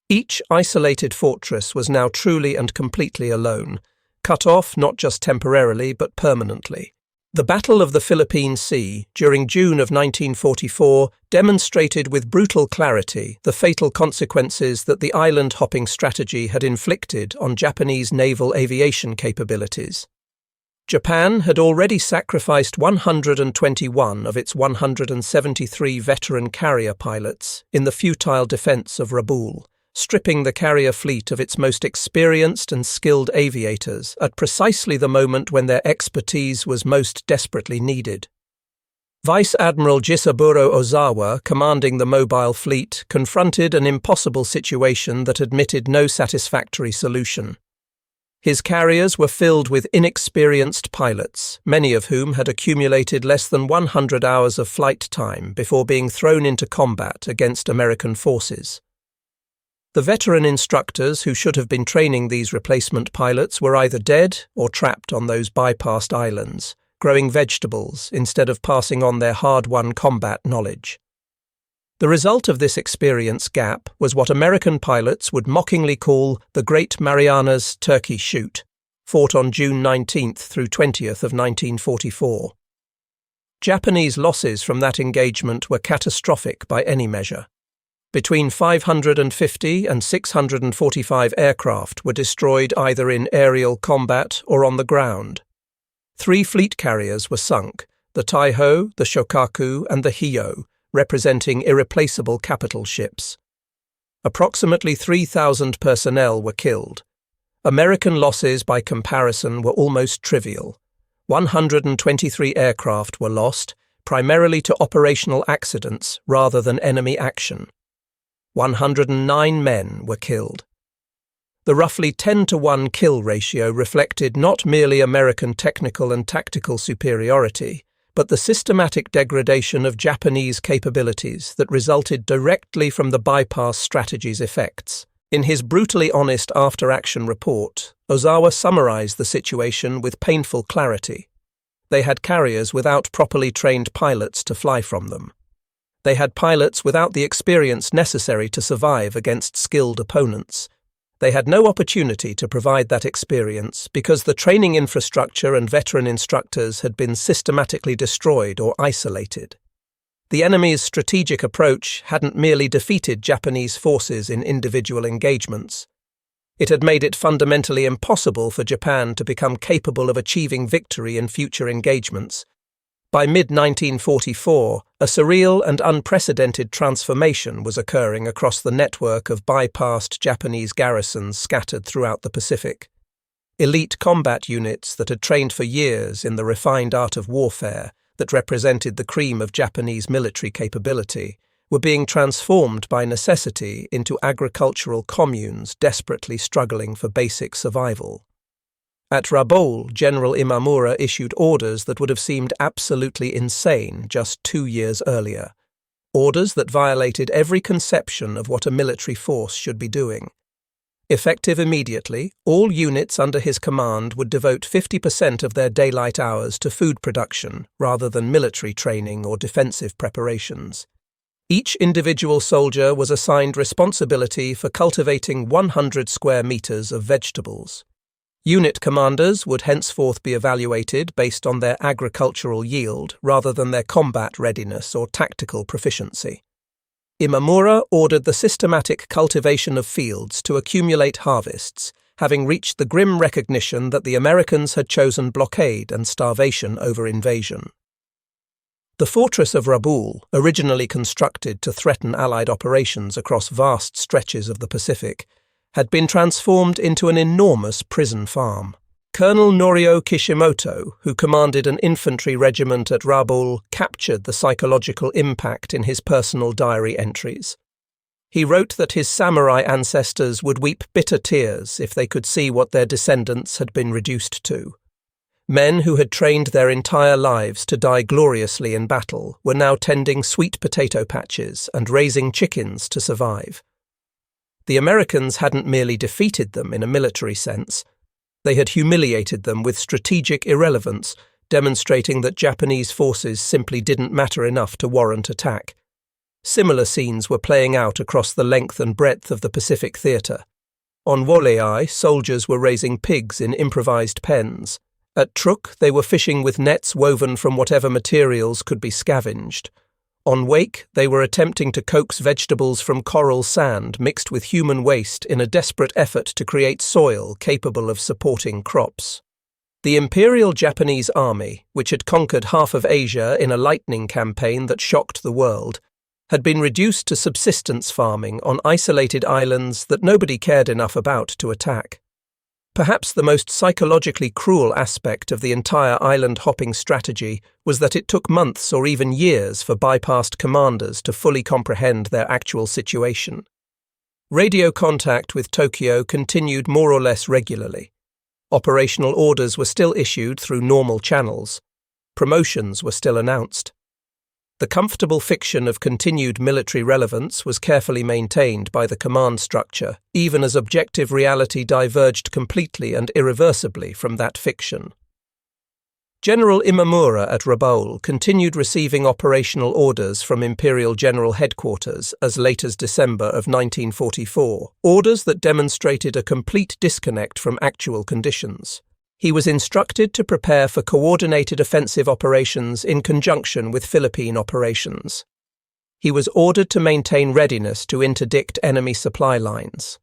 Each isolated fortress was now truly and completely alone, cut off not just temporarily but permanently. The Battle of the Philippine Sea during June of 1944 demonstrated with brutal clarity the fatal consequences that the island-hopping strategy had inflicted on Japanese naval aviation capabilities. Japan had already sacrificed 121 of its 173 veteran carrier pilots in the futile defense of Rabaul, stripping the carrier fleet of its most experienced and skilled aviators at precisely the moment when their expertise was most desperately needed. Vice Admiral Jisaburo Ozawa, commanding the mobile fleet, confronted an impossible situation that admitted no satisfactory solution. His carriers were filled with inexperienced pilots, many of whom had accumulated less than 100 hours of flight time before being thrown into combat against American forces. The veteran instructors who should have been training these replacement pilots were either dead or trapped on those bypassed islands, growing vegetables instead of passing on their hard-won combat knowledge. The result of this experience gap was what American pilots would mockingly call the Great Marianas Turkey Shoot, fought on June 19th through 20th of 1944. Japanese losses from that engagement were catastrophic by any measure. Between 550 and 645 aircraft were destroyed either in aerial combat or on the ground. 3 fleet carriers were sunk, the Taiho, the Shokaku, and the Hiyo, representing irreplaceable capital ships. Approximately 3,000 personnel were killed. American losses by comparison were almost trivial. 123 aircraft were lost, primarily to operational accidents rather than enemy action. 109 men were killed. The roughly 10-to-1 kill ratio reflected not merely American technical and tactical superiority, but the systematic degradation of Japanese capabilities that resulted directly from the bypass strategy's effects. In his brutally honest after-action report, Ozawa summarized the situation with painful clarity. They had carriers without properly trained pilots to fly from them. They had pilots without the experience necessary to survive against skilled opponents. They had no opportunity to provide that experience because the training infrastructure and veteran instructors had been systematically destroyed or isolated. The enemy's strategic approach hadn't merely defeated Japanese forces in individual engagements. It had made it fundamentally impossible for Japan to become capable of achieving victory in future engagements. By mid-1944, a surreal and unprecedented transformation was occurring across the network of bypassed Japanese garrisons scattered throughout the Pacific. Elite combat units that had trained for years in the refined art of warfare that represented the cream of Japanese military capability were being transformed by necessity into agricultural communes desperately struggling for basic survival. At Rabaul, General Imamura issued orders that would have seemed absolutely insane just 2 years earlier. Orders that violated every conception of what a military force should be doing. Effective immediately, all units under his command would devote 50% of their daylight hours to food production rather than military training or defensive preparations. Each individual soldier was assigned responsibility for cultivating 100 square meters of vegetables. Unit commanders would henceforth be evaluated based on their agricultural yield rather than their combat readiness or tactical proficiency. Imamura ordered the systematic cultivation of fields to accumulate harvests, having reached the grim recognition that the Americans had chosen blockade and starvation over invasion. The fortress of Rabaul, originally constructed to threaten Allied operations across vast stretches of the Pacific, had been transformed into an enormous prison farm. Colonel Norio Kishimoto, who commanded an infantry regiment at Rabaul, captured the psychological impact in his personal diary entries. He wrote that his samurai ancestors would weep bitter tears if they could see what their descendants had been reduced to. Men who had trained their entire lives to die gloriously in battle were now tending sweet potato patches and raising chickens to survive. The Americans hadn't merely defeated them in a military sense, they had humiliated them with strategic irrelevance, demonstrating that Japanese forces simply didn't matter enough to warrant attack. Similar scenes were playing out across the length and breadth of the Pacific theatre. On Waleai, soldiers were raising pigs in improvised pens. At Truk, they were fishing with nets woven from whatever materials could be scavenged. On Wake, they were attempting to coax vegetables from coral sand mixed with human waste in a desperate effort to create soil capable of supporting crops. The Imperial Japanese Army, which had conquered half of Asia in a lightning campaign that shocked the world, had been reduced to subsistence farming on isolated islands that nobody cared enough about to attack. Perhaps the most psychologically cruel aspect of the entire island-hopping strategy was that it took months or even years for bypassed commanders to fully comprehend their actual situation. Radio contact with Tokyo continued more or less regularly. Operational orders were still issued through normal channels. Promotions were still announced. The comfortable fiction of continued military relevance was carefully maintained by the command structure, even as objective reality diverged completely and irreversibly from that fiction. General Imamura at Rabaul continued receiving operational orders from Imperial General Headquarters as late as December of 1944, orders that demonstrated a complete disconnect from actual conditions. He was instructed to prepare for coordinated offensive operations in conjunction with Philippine operations. He was ordered to maintain readiness to interdict enemy supply lines.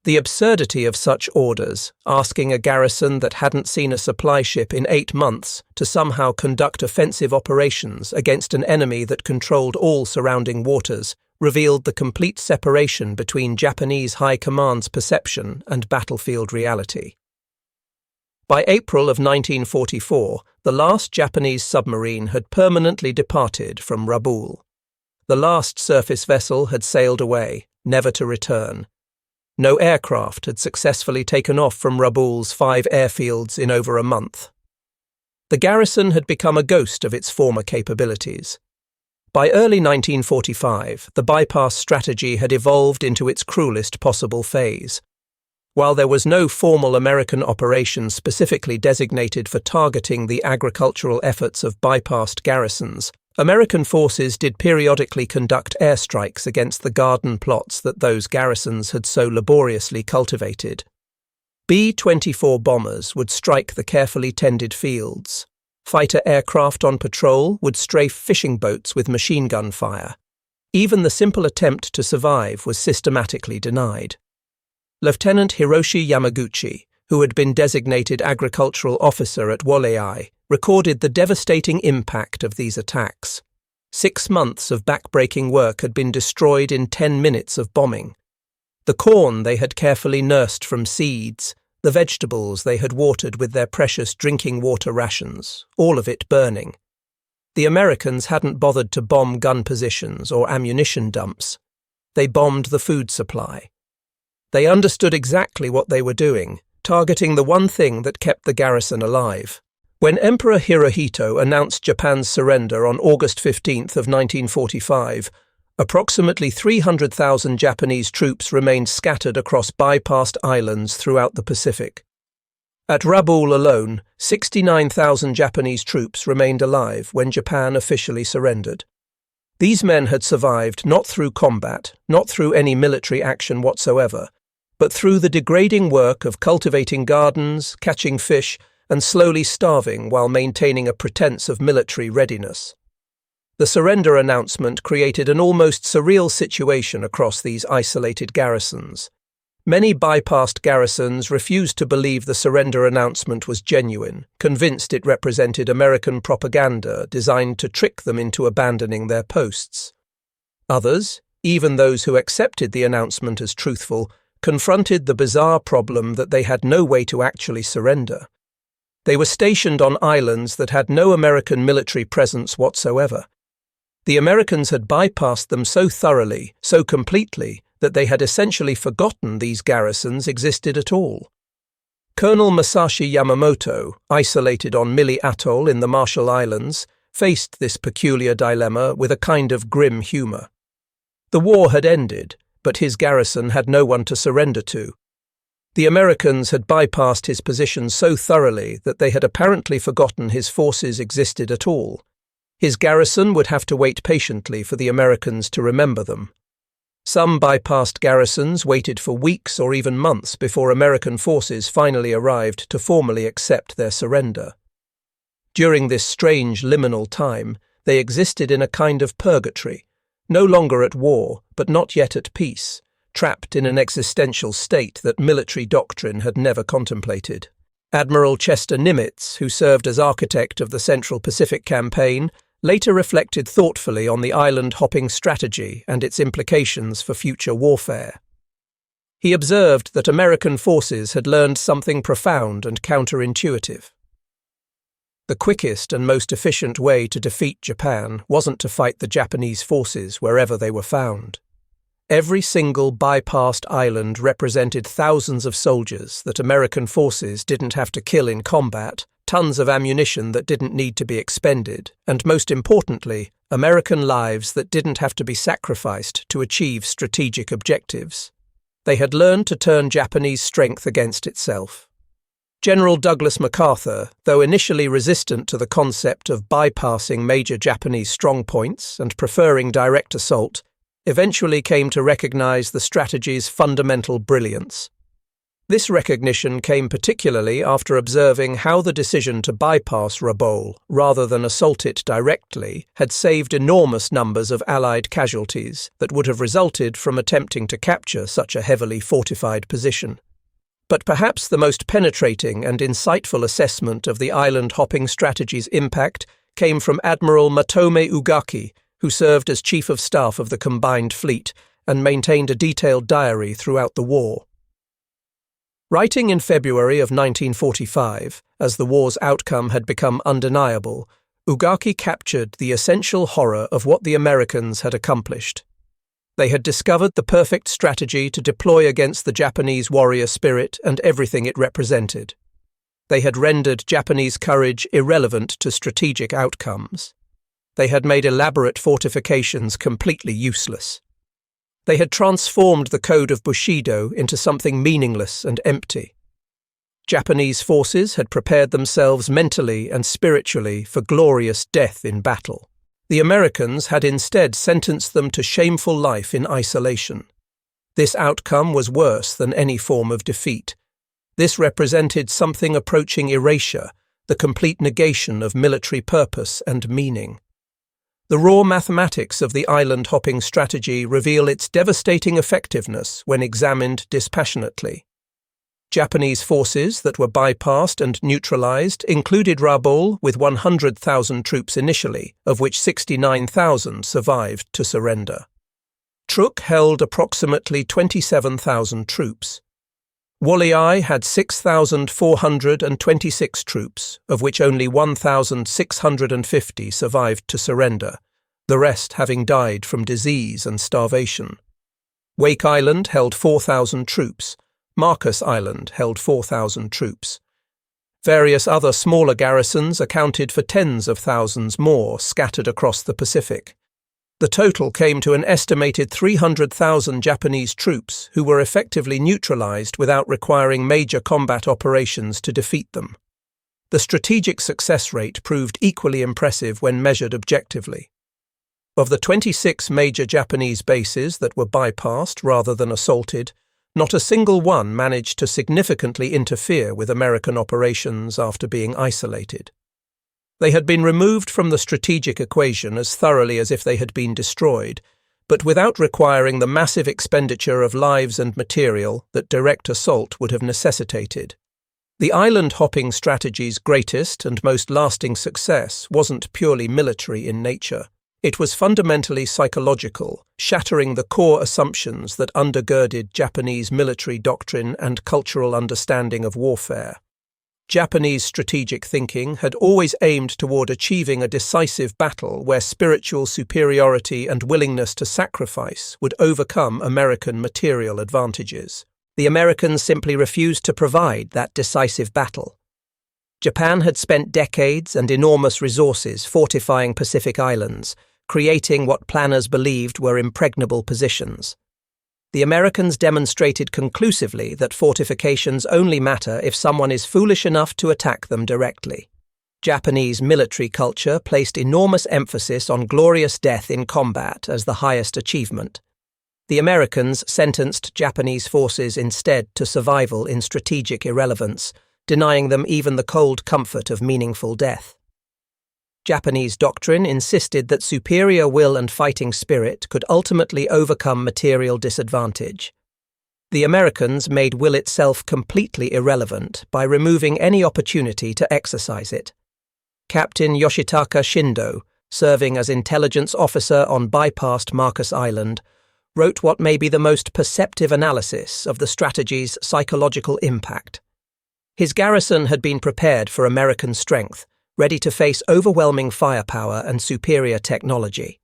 The absurdity of such orders, asking a garrison that hadn't seen a supply ship in 8 months to somehow conduct offensive operations against an enemy that controlled all surrounding waters, revealed the complete separation between Japanese High Command's perception and battlefield reality. By April of 1944, the last Japanese submarine had permanently departed from Rabaul. The last surface vessel had sailed away, never to return. No aircraft had successfully taken off from Rabaul's 5 airfields in over a month. The garrison had become a ghost of its former capabilities. By early 1945, the bypass strategy had evolved into its cruelest possible phase. While there was no formal American operation specifically designated for targeting the agricultural efforts of bypassed garrisons, American forces did periodically conduct airstrikes against the garden plots that those garrisons had so laboriously cultivated. B-24 bombers would strike the carefully tended fields. Fighter aircraft on patrol would strafe fishing boats with machine gun fire. Even the simple attempt to survive was systematically denied. Lieutenant Hiroshi Yamaguchi, who had been designated agricultural officer at Walei, recorded the devastating impact of these attacks. 6 months of backbreaking work had been destroyed in 10 minutes of bombing. The corn they had carefully nursed from seeds, the vegetables they had watered with their precious drinking water rations, all of it burning. The Americans hadn't bothered to bomb gun positions or ammunition dumps. They bombed the food supply. They understood exactly what they were doing, targeting the one thing that kept the garrison alive. When Emperor Hirohito announced Japan's surrender on August 15th of 1945, approximately 300,000 Japanese troops remained scattered across bypassed islands throughout the Pacific. At Rabaul alone, 69,000 Japanese troops remained alive when Japan officially surrendered. These men had survived not through combat, not through any military action whatsoever, but through the degrading work of cultivating gardens, catching fish, and slowly starving while maintaining a pretense of military readiness. The surrender announcement created an almost surreal situation across these isolated garrisons. Many bypassed garrisons refused to believe the surrender announcement was genuine, convinced it represented American propaganda designed to trick them into abandoning their posts. Others, even those who accepted the announcement as truthful, confronted the bizarre problem that they had no way to actually surrender. They were stationed on islands that had no American military presence whatsoever. The Americans had bypassed them so thoroughly, so completely, that they had essentially forgotten these garrisons existed at all. Colonel Masashi Yamamoto, isolated on Mili Atoll in the Marshall Islands, faced this peculiar dilemma with a kind of grim humour. The war had ended, but his garrison had no one to surrender to. The Americans had bypassed his position so thoroughly that they had apparently forgotten his forces existed at all. His garrison would have to wait patiently for the Americans to remember them. Some bypassed garrisons waited for weeks or even months before American forces finally arrived to formally accept their surrender. During this strange liminal time, they existed in a kind of purgatory, no longer at war, but not yet at peace, trapped in an existential state that military doctrine had never contemplated. Admiral Chester Nimitz, who served as architect of the Central Pacific Campaign, later reflected thoughtfully on the island-hopping strategy and its implications for future warfare. He observed that American forces had learned something profound and counterintuitive. The quickest and most efficient way to defeat Japan wasn't to fight the Japanese forces wherever they were found. Every single bypassed island represented thousands of soldiers that American forces didn't have to kill in combat, tons of ammunition that didn't need to be expended, and most importantly, American lives that didn't have to be sacrificed to achieve strategic objectives. They had learned to turn Japanese strength against itself. General Douglas MacArthur, though initially resistant to the concept of bypassing major Japanese strongpoints and preferring direct assault, eventually came to recognize the strategy's fundamental brilliance. This recognition came particularly after observing how the decision to bypass Rabaul, rather than assault it directly, had saved enormous numbers of Allied casualties that would have resulted from attempting to capture such a heavily fortified position. But perhaps the most penetrating and insightful assessment of the island-hopping strategy's impact came from Admiral Matome Ugaki, who served as Chief of Staff of the Combined Fleet and maintained a detailed diary throughout the war. Writing in February of 1945, as the war's outcome had become undeniable, Ugaki captured the essential horror of what the Americans had accomplished. They had discovered the perfect strategy to deploy against the Japanese warrior spirit and everything it represented. They had rendered Japanese courage irrelevant to strategic outcomes. They had made elaborate fortifications completely useless. They had transformed the code of Bushido into something meaningless and empty. Japanese forces had prepared themselves mentally and spiritually for glorious death in battle. The Americans had instead sentenced them to shameful life in isolation. This outcome was worse than any form of defeat. This represented something approaching erasure, the complete negation of military purpose and meaning. The raw mathematics of the island-hopping strategy reveal its devastating effectiveness when examined dispassionately. Japanese forces that were bypassed and neutralized included Rabaul with 100,000 troops initially, of which 69,000 survived to surrender. Truk held approximately 27,000 troops. Waliai had 6,426 troops, of which only 1,650 survived to surrender, the rest having died from disease and starvation. Wake Island held 4,000 troops. Marcus Island held 4,000 troops. Various other smaller garrisons accounted for tens of thousands more scattered across the Pacific. The total came to an estimated 300,000 Japanese troops who were effectively neutralized without requiring major combat operations to defeat them. The strategic success rate proved equally impressive when measured objectively. Of the 26 major Japanese bases that were bypassed rather than assaulted, not a single one managed to significantly interfere with American operations after being isolated. They had been removed from the strategic equation as thoroughly as if they had been destroyed, but without requiring the massive expenditure of lives and material that direct assault would have necessitated. The island-hopping strategy's greatest and most lasting success wasn't purely military in nature. It was fundamentally psychological, shattering the core assumptions that undergirded Japanese military doctrine and cultural understanding of warfare. Japanese strategic thinking had always aimed toward achieving a decisive battle where spiritual superiority and willingness to sacrifice would overcome American material advantages. The Americans simply refused to provide that decisive battle. Japan had spent decades and enormous resources fortifying Pacific Islands, creating what planners believed were impregnable positions. The Americans demonstrated conclusively that fortifications only matter if someone is foolish enough to attack them directly. Japanese military culture placed enormous emphasis on glorious death in combat as the highest achievement. The Americans sentenced Japanese forces instead to survival in strategic irrelevance, denying them even the cold comfort of meaningful death. Japanese doctrine insisted that superior will and fighting spirit could ultimately overcome material disadvantage. The Americans made will itself completely irrelevant by removing any opportunity to exercise it. Captain Yoshitaka Shindo, serving as intelligence officer on bypassed Marcus Island, wrote what may be the most perceptive analysis of the strategy's psychological impact. His garrison had been prepared for American strength, ready to face overwhelming firepower and superior technology.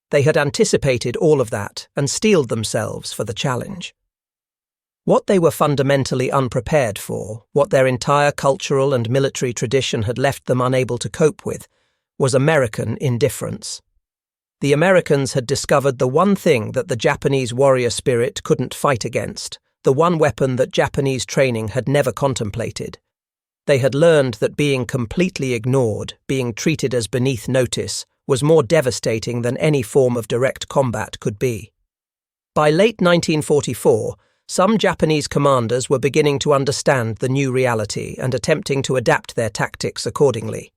They had anticipated all of that and steeled themselves for the challenge. What they were fundamentally unprepared for, what their entire cultural and military tradition had left them unable to cope with, was American indifference. The Americans had discovered the one thing that the Japanese warrior spirit couldn't fight against, the one weapon that Japanese training had never contemplated. They had learned that being completely ignored, being treated as beneath notice, was more devastating than any form of direct combat could be. By late 1944, some Japanese commanders were beginning to understand the new reality and attempting to adapt their tactics accordingly.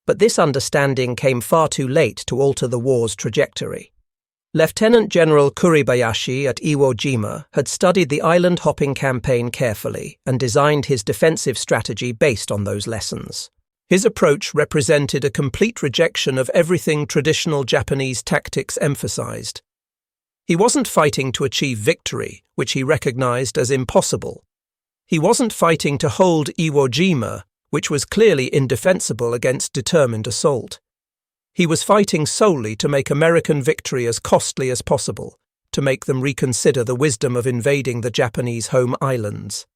But this understanding came far too late to alter the war's trajectory. Lieutenant General Kuribayashi at Iwo Jima had studied the island-hopping campaign carefully and designed his defensive strategy based on those lessons. His approach represented a complete rejection of everything traditional Japanese tactics emphasized. He wasn't fighting to achieve victory, which he recognized as impossible. He wasn't fighting to hold Iwo Jima, which was clearly indefensible against determined assault. He was fighting solely to make American victory as costly as possible, to make them reconsider the wisdom of invading the Japanese home islands.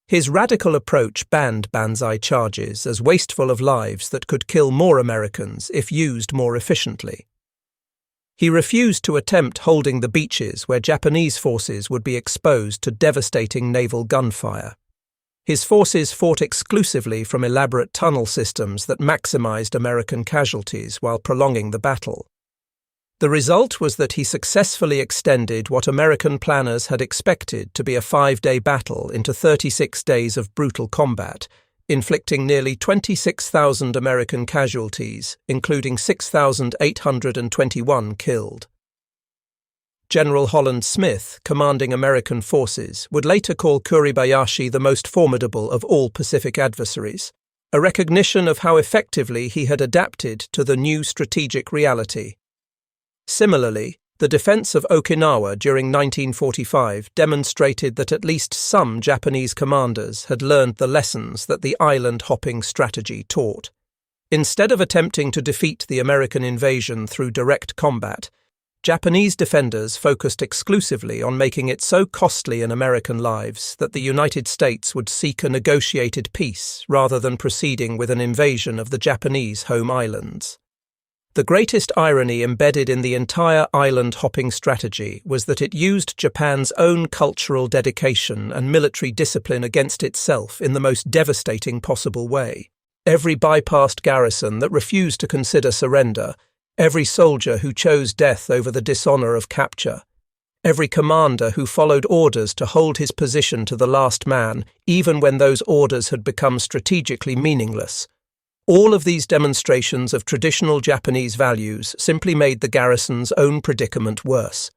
His radical approach banned Banzai charges as wasteful of lives that could kill more Americans if used more efficiently. He refused to attempt holding the beaches where Japanese forces would be exposed to devastating naval gunfire. His forces fought exclusively from elaborate tunnel systems that maximized American casualties while prolonging the battle. The result was that he successfully extended what American planners had expected to be a 5-day battle into 36 days of brutal combat, inflicting nearly 26,000 American casualties, including 6,821 killed. General Holland Smith, commanding American forces, would later call Kuribayashi the most formidable of all Pacific adversaries, a recognition of how effectively he had adapted to the new strategic reality. Similarly, the defense of Okinawa during 1945 demonstrated that at least some Japanese commanders had learned the lessons that the island-hopping strategy taught. Instead of attempting to defeat the American invasion through direct combat, Japanese defenders focused exclusively on making it so costly in American lives that the United States would seek a negotiated peace rather than proceeding with an invasion of the Japanese home islands. The greatest irony embedded in the entire island-hopping strategy was that it used Japan's own cultural dedication and military discipline against itself in the most devastating possible way. Every bypassed garrison that refused to consider surrender, every soldier who chose death over the dishonor of capture, every commander who followed orders to hold his position to the last man, even when those orders had become strategically meaningless. All of these demonstrations of traditional Japanese values simply made the garrison's own predicament worse.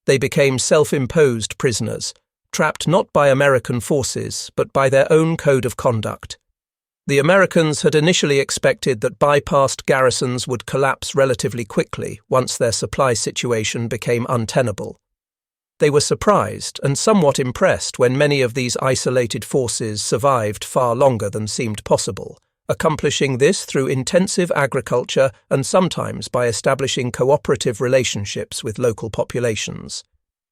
They became self-imposed prisoners, trapped not by American forces, but by their own code of conduct. The Americans had initially expected that bypassed garrisons would collapse relatively quickly once their supply situation became untenable. They were surprised and somewhat impressed when many of these isolated forces survived far longer than seemed possible, accomplishing this through intensive agriculture and sometimes by establishing cooperative relationships with local populations.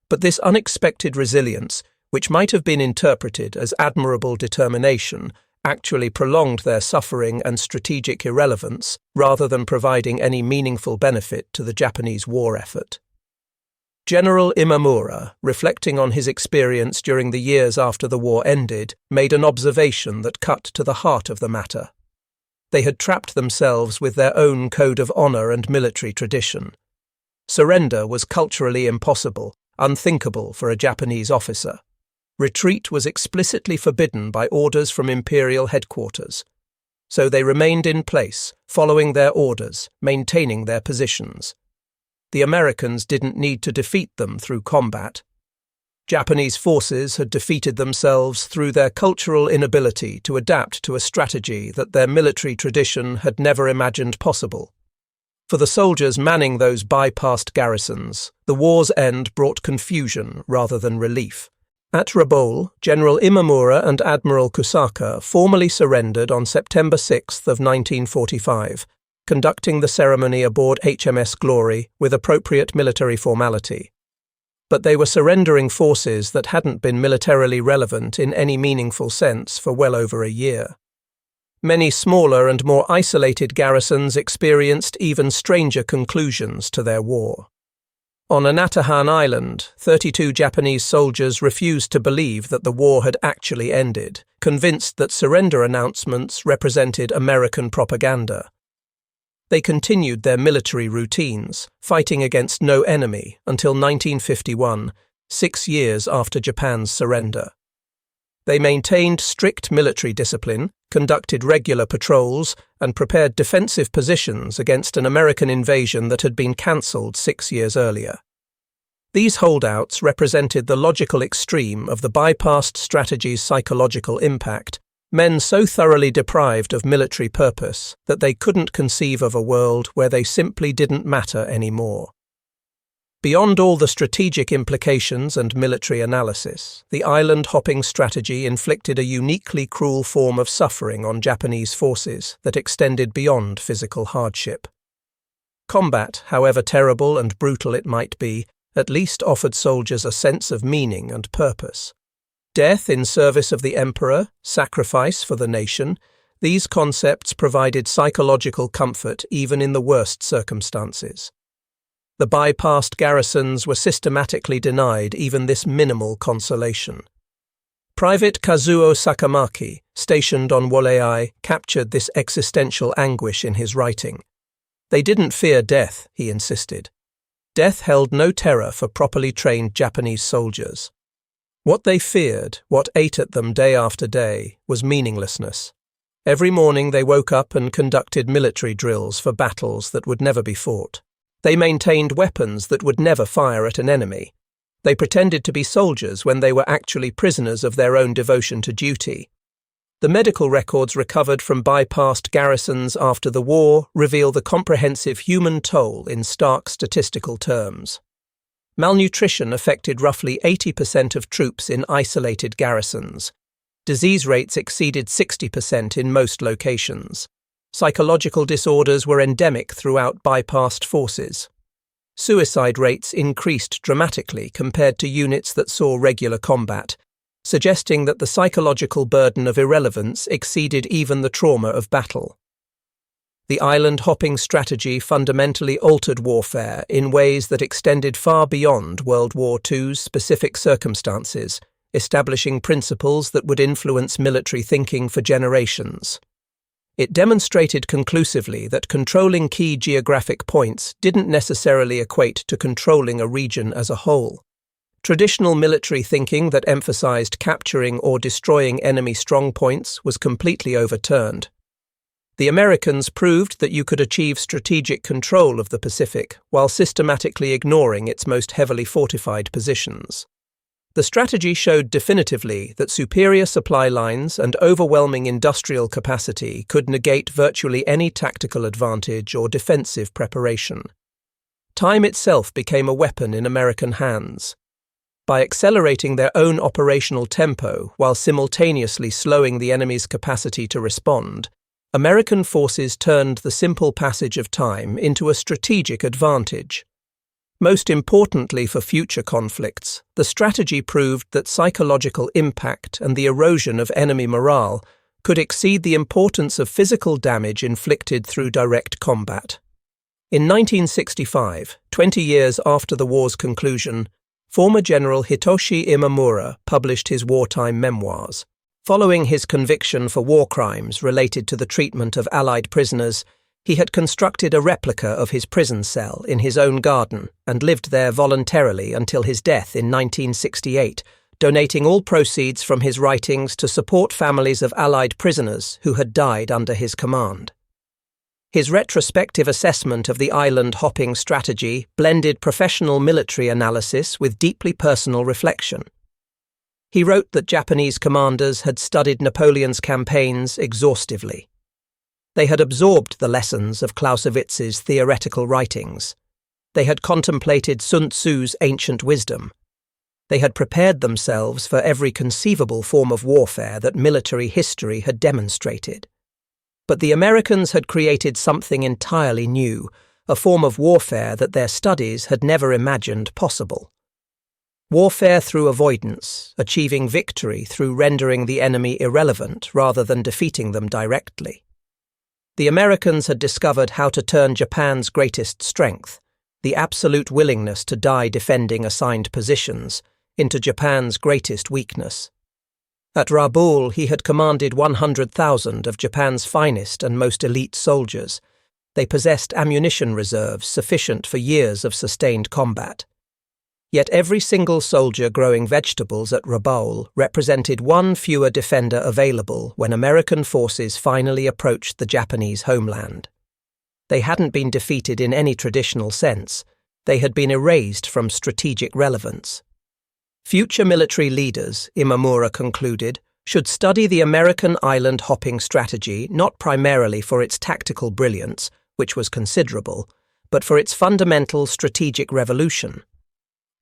But this unexpected resilience, which might have been interpreted as admirable determination, actually prolonged their suffering and strategic irrelevance rather than providing any meaningful benefit to the Japanese war effort. General Imamura, reflecting on his experience during the years after the war ended, made an observation that cut to the heart of the matter. They had trapped themselves with their own code of honor and military tradition. Surrender was culturally impossible, unthinkable for a Japanese officer. Retreat was explicitly forbidden by orders from imperial headquarters. So they remained in place, following their orders, maintaining their positions. The Americans didn't need to defeat them through combat. Japanese forces had defeated themselves through their cultural inability to adapt to a strategy that their military tradition had never imagined possible. For the soldiers manning those bypassed garrisons, the war's end brought confusion rather than relief. At Rabaul, General Imamura and Admiral Kusaka formally surrendered on September 6 of 1945, conducting the ceremony aboard HMS Glory with appropriate military formality. But they were surrendering forces that hadn't been militarily relevant in any meaningful sense for well over a year. Many smaller and more isolated garrisons experienced even stranger conclusions to their war. On Anatahan Island, 32 Japanese soldiers refused to believe that the war had actually ended, convinced that surrender announcements represented American propaganda. They continued their military routines, fighting against no enemy until 1951, 6 years after Japan's surrender. They maintained strict military discipline, conducted regular patrols, and prepared defensive positions against an American invasion that had been cancelled 6 years earlier. These holdouts represented the logical extreme of the bypassed strategy's psychological impact, men so thoroughly deprived of military purpose that they couldn't conceive of a world where they simply didn't matter anymore. Beyond all the strategic implications and military analysis, the island-hopping strategy inflicted a uniquely cruel form of suffering on Japanese forces that extended beyond physical hardship. Combat, however terrible and brutal it might be, at least offered soldiers a sense of meaning and purpose. Death in service of the emperor, sacrifice for the nation, these concepts provided psychological comfort even in the worst circumstances. The bypassed garrisons were systematically denied even this minimal consolation. Private Kazuo Sakamaki, stationed on Wolei, captured this existential anguish in his writing. They didn't fear death, he insisted. Death held no terror for properly trained Japanese soldiers. What they feared, what ate at them day after day, was meaninglessness. Every morning they woke up and conducted military drills for battles that would never be fought. They maintained weapons that would never fire at an enemy. They pretended to be soldiers when they were actually prisoners of their own devotion to duty. The medical records recovered from bypassed garrisons after the war reveal the comprehensive human toll in stark statistical terms. Malnutrition affected roughly 80% of troops in isolated garrisons. Disease rates exceeded 60% in most locations. Psychological disorders were endemic throughout bypassed forces. Suicide rates increased dramatically compared to units that saw regular combat, suggesting that the psychological burden of irrelevance exceeded even the trauma of battle. The island-hopping strategy fundamentally altered warfare in ways that extended far beyond World War II's specific circumstances, establishing principles that would influence military thinking for generations. It demonstrated conclusively that controlling key geographic points didn't necessarily equate to controlling a region as a whole. Traditional military thinking that emphasized capturing or destroying enemy strongpoints was completely overturned. The Americans proved that you could achieve strategic control of the Pacific while systematically ignoring its most heavily fortified positions. The strategy showed definitively that superior supply lines and overwhelming industrial capacity could negate virtually any tactical advantage or defensive preparation. Time itself became a weapon in American hands. By accelerating their own operational tempo while simultaneously slowing the enemy's capacity to respond, American forces turned the simple passage of time into a strategic advantage. Most importantly for future conflicts, the strategy proved that psychological impact and the erosion of enemy morale could exceed the importance of physical damage inflicted through direct combat. In 1965, 20 years after the war's conclusion, former General Hitoshi Imamura published his wartime memoirs. Following his conviction for war crimes related to the treatment of Allied prisoners, he had constructed a replica of his prison cell in his own garden and lived there voluntarily until his death in 1968, donating all proceeds from his writings to support families of Allied prisoners who had died under his command. His retrospective assessment of the island-hopping strategy blended professional military analysis with deeply personal reflection. He wrote that Japanese commanders had studied Napoleon's campaigns exhaustively. They had absorbed the lessons of Clausewitz's theoretical writings. They had contemplated Sun Tzu's ancient wisdom. They had prepared themselves for every conceivable form of warfare that military history had demonstrated. But the Americans had created something entirely new, a form of warfare that their studies had never imagined possible. Warfare through avoidance, achieving victory through rendering the enemy irrelevant rather than defeating them directly. The Americans had discovered how to turn Japan's greatest strength, the absolute willingness to die defending assigned positions, into Japan's greatest weakness. At Rabaul, he had commanded 100,000 of Japan's finest and most elite soldiers. They possessed ammunition reserves sufficient for years of sustained combat. Yet every single soldier growing vegetables at Rabaul represented one fewer defender available when American forces finally approached the Japanese homeland. They hadn't been defeated in any traditional sense. They had been erased from strategic relevance. Future military leaders, Imamura concluded, should study the American island-hopping strategy not primarily for its tactical brilliance, which was considerable, but for its fundamental strategic revolution.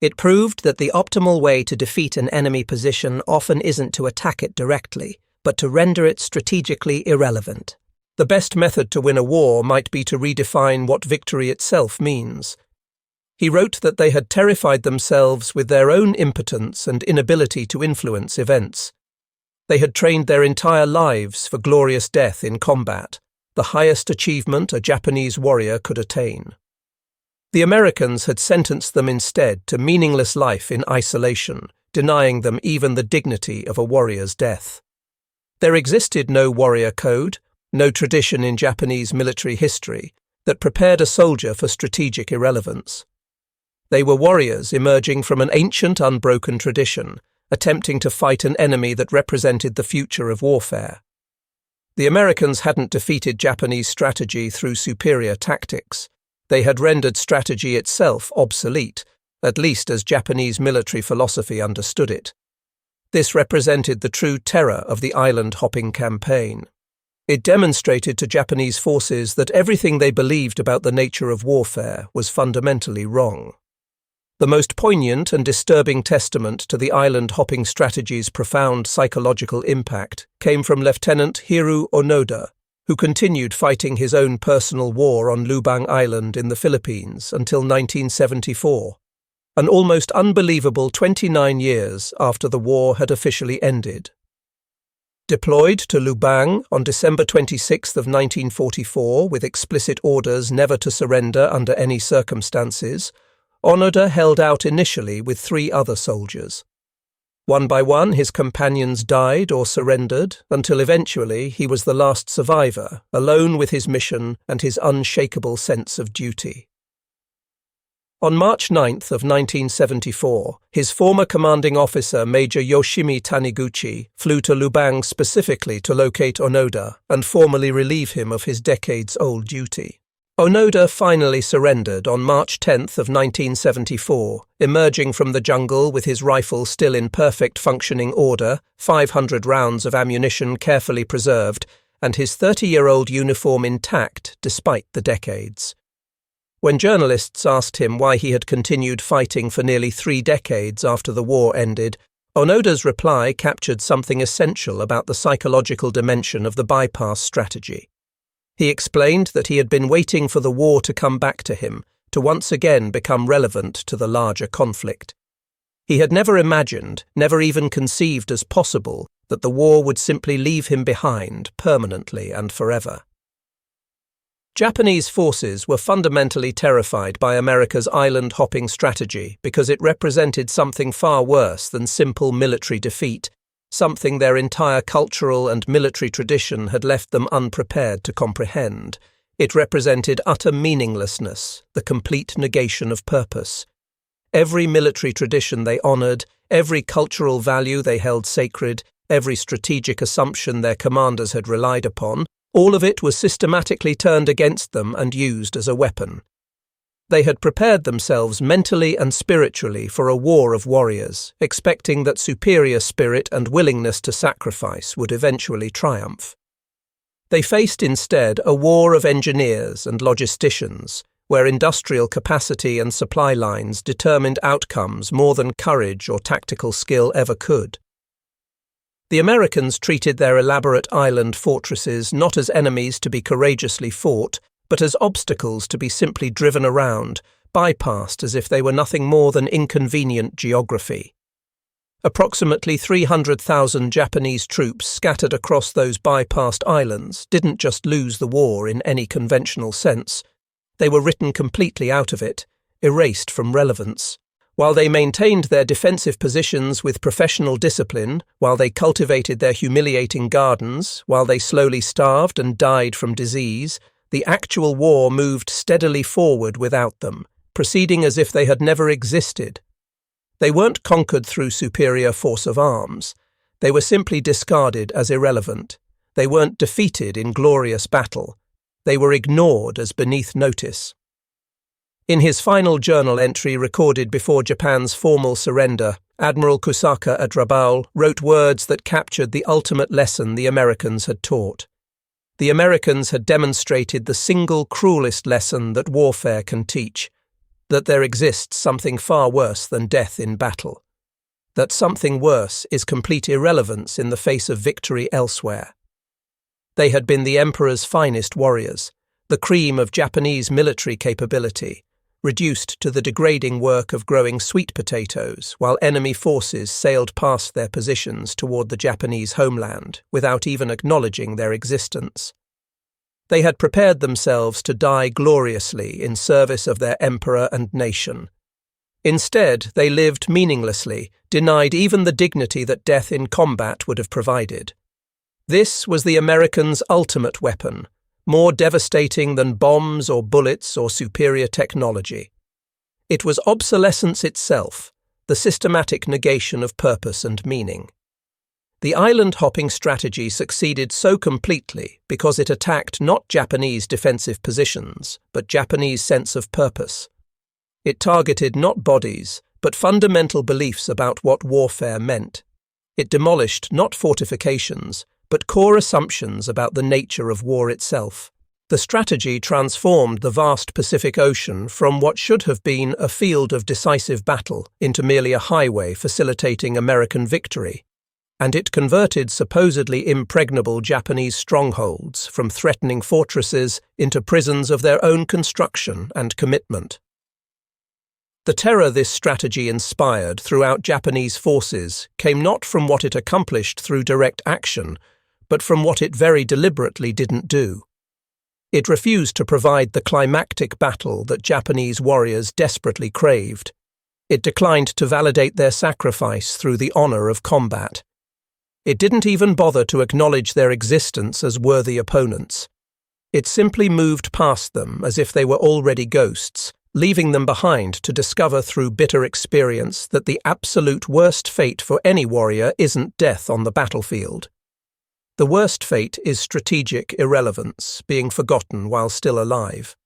It proved that the optimal way to defeat an enemy position often isn't to attack it directly, but to render it strategically irrelevant. The best method to win a war might be to redefine what victory itself means. He wrote that they had terrified themselves with their own impotence and inability to influence events. They had trained their entire lives for glorious death in combat, the highest achievement a Japanese warrior could attain. The Americans had sentenced them instead to meaningless life in isolation, denying them even the dignity of a warrior's death. There existed no warrior code, no tradition in Japanese military history that prepared a soldier for strategic irrelevance. They were warriors emerging from an ancient unbroken tradition, attempting to fight an enemy that represented the future of warfare. The Americans hadn't defeated Japanese strategy through superior tactics. They had rendered strategy itself obsolete, at least as Japanese military philosophy understood it. This represented the true terror of the island-hopping campaign. It demonstrated to Japanese forces that everything they believed about the nature of warfare was fundamentally wrong. The most poignant and disturbing testament to the island-hopping strategy's profound psychological impact came from Lieutenant Hiroo Onoda, who continued fighting his own personal war on Lubang Island in the Philippines until 1974, an almost unbelievable 29 years after the war had officially ended. Deployed to Lubang on December 26 of 1944 with explicit orders never to surrender under any circumstances, Onoda held out initially with 3 other soldiers. One by one, his companions died or surrendered, until eventually he was the last survivor, alone with his mission and his unshakable sense of duty. On March 9 of 1974, his former commanding officer, Major Yoshimi Taniguchi, flew to Lubang specifically to locate Onoda and formally relieve him of his decades-old duty. Onoda finally surrendered on March 10 of 1974, emerging from the jungle with his rifle still in perfect functioning order, 500 rounds of ammunition carefully preserved, and his 30-year-old uniform intact despite the decades. When journalists asked him why he had continued fighting for nearly 3 decades after the war ended, Onoda's reply captured something essential about the psychological dimension of the bypass strategy. He explained that he had been waiting for the war to come back to him, to once again become relevant to the larger conflict. He had never imagined, never even conceived as possible, that the war would simply leave him behind permanently and forever. Japanese forces were fundamentally terrified by America's island-hopping strategy because it represented something far worse than simple military defeat, something their entire cultural and military tradition had left them unprepared to comprehend. It represented utter meaninglessness, the complete negation of purpose. Every military tradition they honored, every cultural value they held sacred, every strategic assumption their commanders had relied upon, all of it was systematically turned against them and used as a weapon. They had prepared themselves mentally and spiritually for a war of warriors, expecting that superior spirit and willingness to sacrifice would eventually triumph. They faced instead a war of engineers and logisticians, where industrial capacity and supply lines determined outcomes more than courage or tactical skill ever could. The Americans treated their elaborate island fortresses not as enemies to be courageously fought, but as obstacles to be simply driven around, bypassed as if they were nothing more than inconvenient geography. Approximately 300,000 Japanese troops scattered across those bypassed islands didn't just lose the war in any conventional sense. They were written completely out of it, erased from relevance. While they maintained their defensive positions with professional discipline, while they cultivated their humiliating gardens, while they slowly starved and died from disease, the actual war moved steadily forward without them, proceeding as if they had never existed. They weren't conquered through superior force of arms. They were simply discarded as irrelevant. They weren't defeated in glorious battle. They were ignored as beneath notice. In his final journal entry recorded before Japan's formal surrender, Admiral Kusaka at Rabaul wrote words that captured the ultimate lesson the Americans had taught. The Americans had demonstrated the single cruelest lesson that warfare can teach, that there exists something far worse than death in battle, that something worse is complete irrelevance in the face of victory elsewhere. They had been the Emperor's finest warriors, the cream of Japanese military capability, reduced to the degrading work of growing sweet potatoes while enemy forces sailed past their positions toward the Japanese homeland without even acknowledging their existence. They had prepared themselves to die gloriously in service of their emperor and nation. Instead, they lived meaninglessly, denied even the dignity that death in combat would have provided. This was the Americans' ultimate weapon, more devastating than bombs or bullets or superior technology. It was obsolescence itself, the systematic negation of purpose and meaning. The island-hopping strategy succeeded so completely because it attacked not Japanese defensive positions, but Japanese sense of purpose. It targeted not bodies, but fundamental beliefs about what warfare meant. It demolished not fortifications, but core assumptions about the nature of war itself. The strategy transformed the vast Pacific Ocean from what should have been a field of decisive battle into merely a highway facilitating American victory. And it converted supposedly impregnable Japanese strongholds from threatening fortresses into prisons of their own construction and commitment. The terror this strategy inspired throughout Japanese forces came not from what it accomplished through direct action, but from what it very deliberately didn't do. It refused to provide the climactic battle that Japanese warriors desperately craved. It declined to validate their sacrifice through the honor of combat. It didn't even bother to acknowledge their existence as worthy opponents. It simply moved past them as if they were already ghosts, leaving them behind to discover through bitter experience that the absolute worst fate for any warrior isn't death on the battlefield. The worst fate is strategic irrelevance, being forgotten while still alive.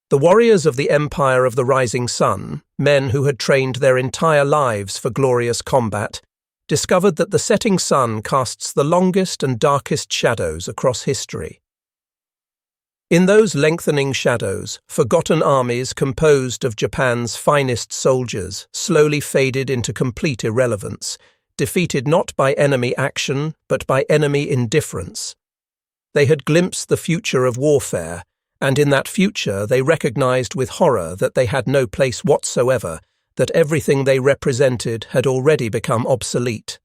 The warriors of the Empire of the Rising Sun, men who had trained their entire lives for glorious combat, discovered that the setting sun casts the longest and darkest shadows across history. In those lengthening shadows, forgotten armies composed of Japan's finest soldiers slowly faded into complete irrelevance, defeated not by enemy action, but by enemy indifference. They had glimpsed the future of warfare, and in that future they recognized with horror that they had no place whatsoever, that everything they represented had already become obsolete.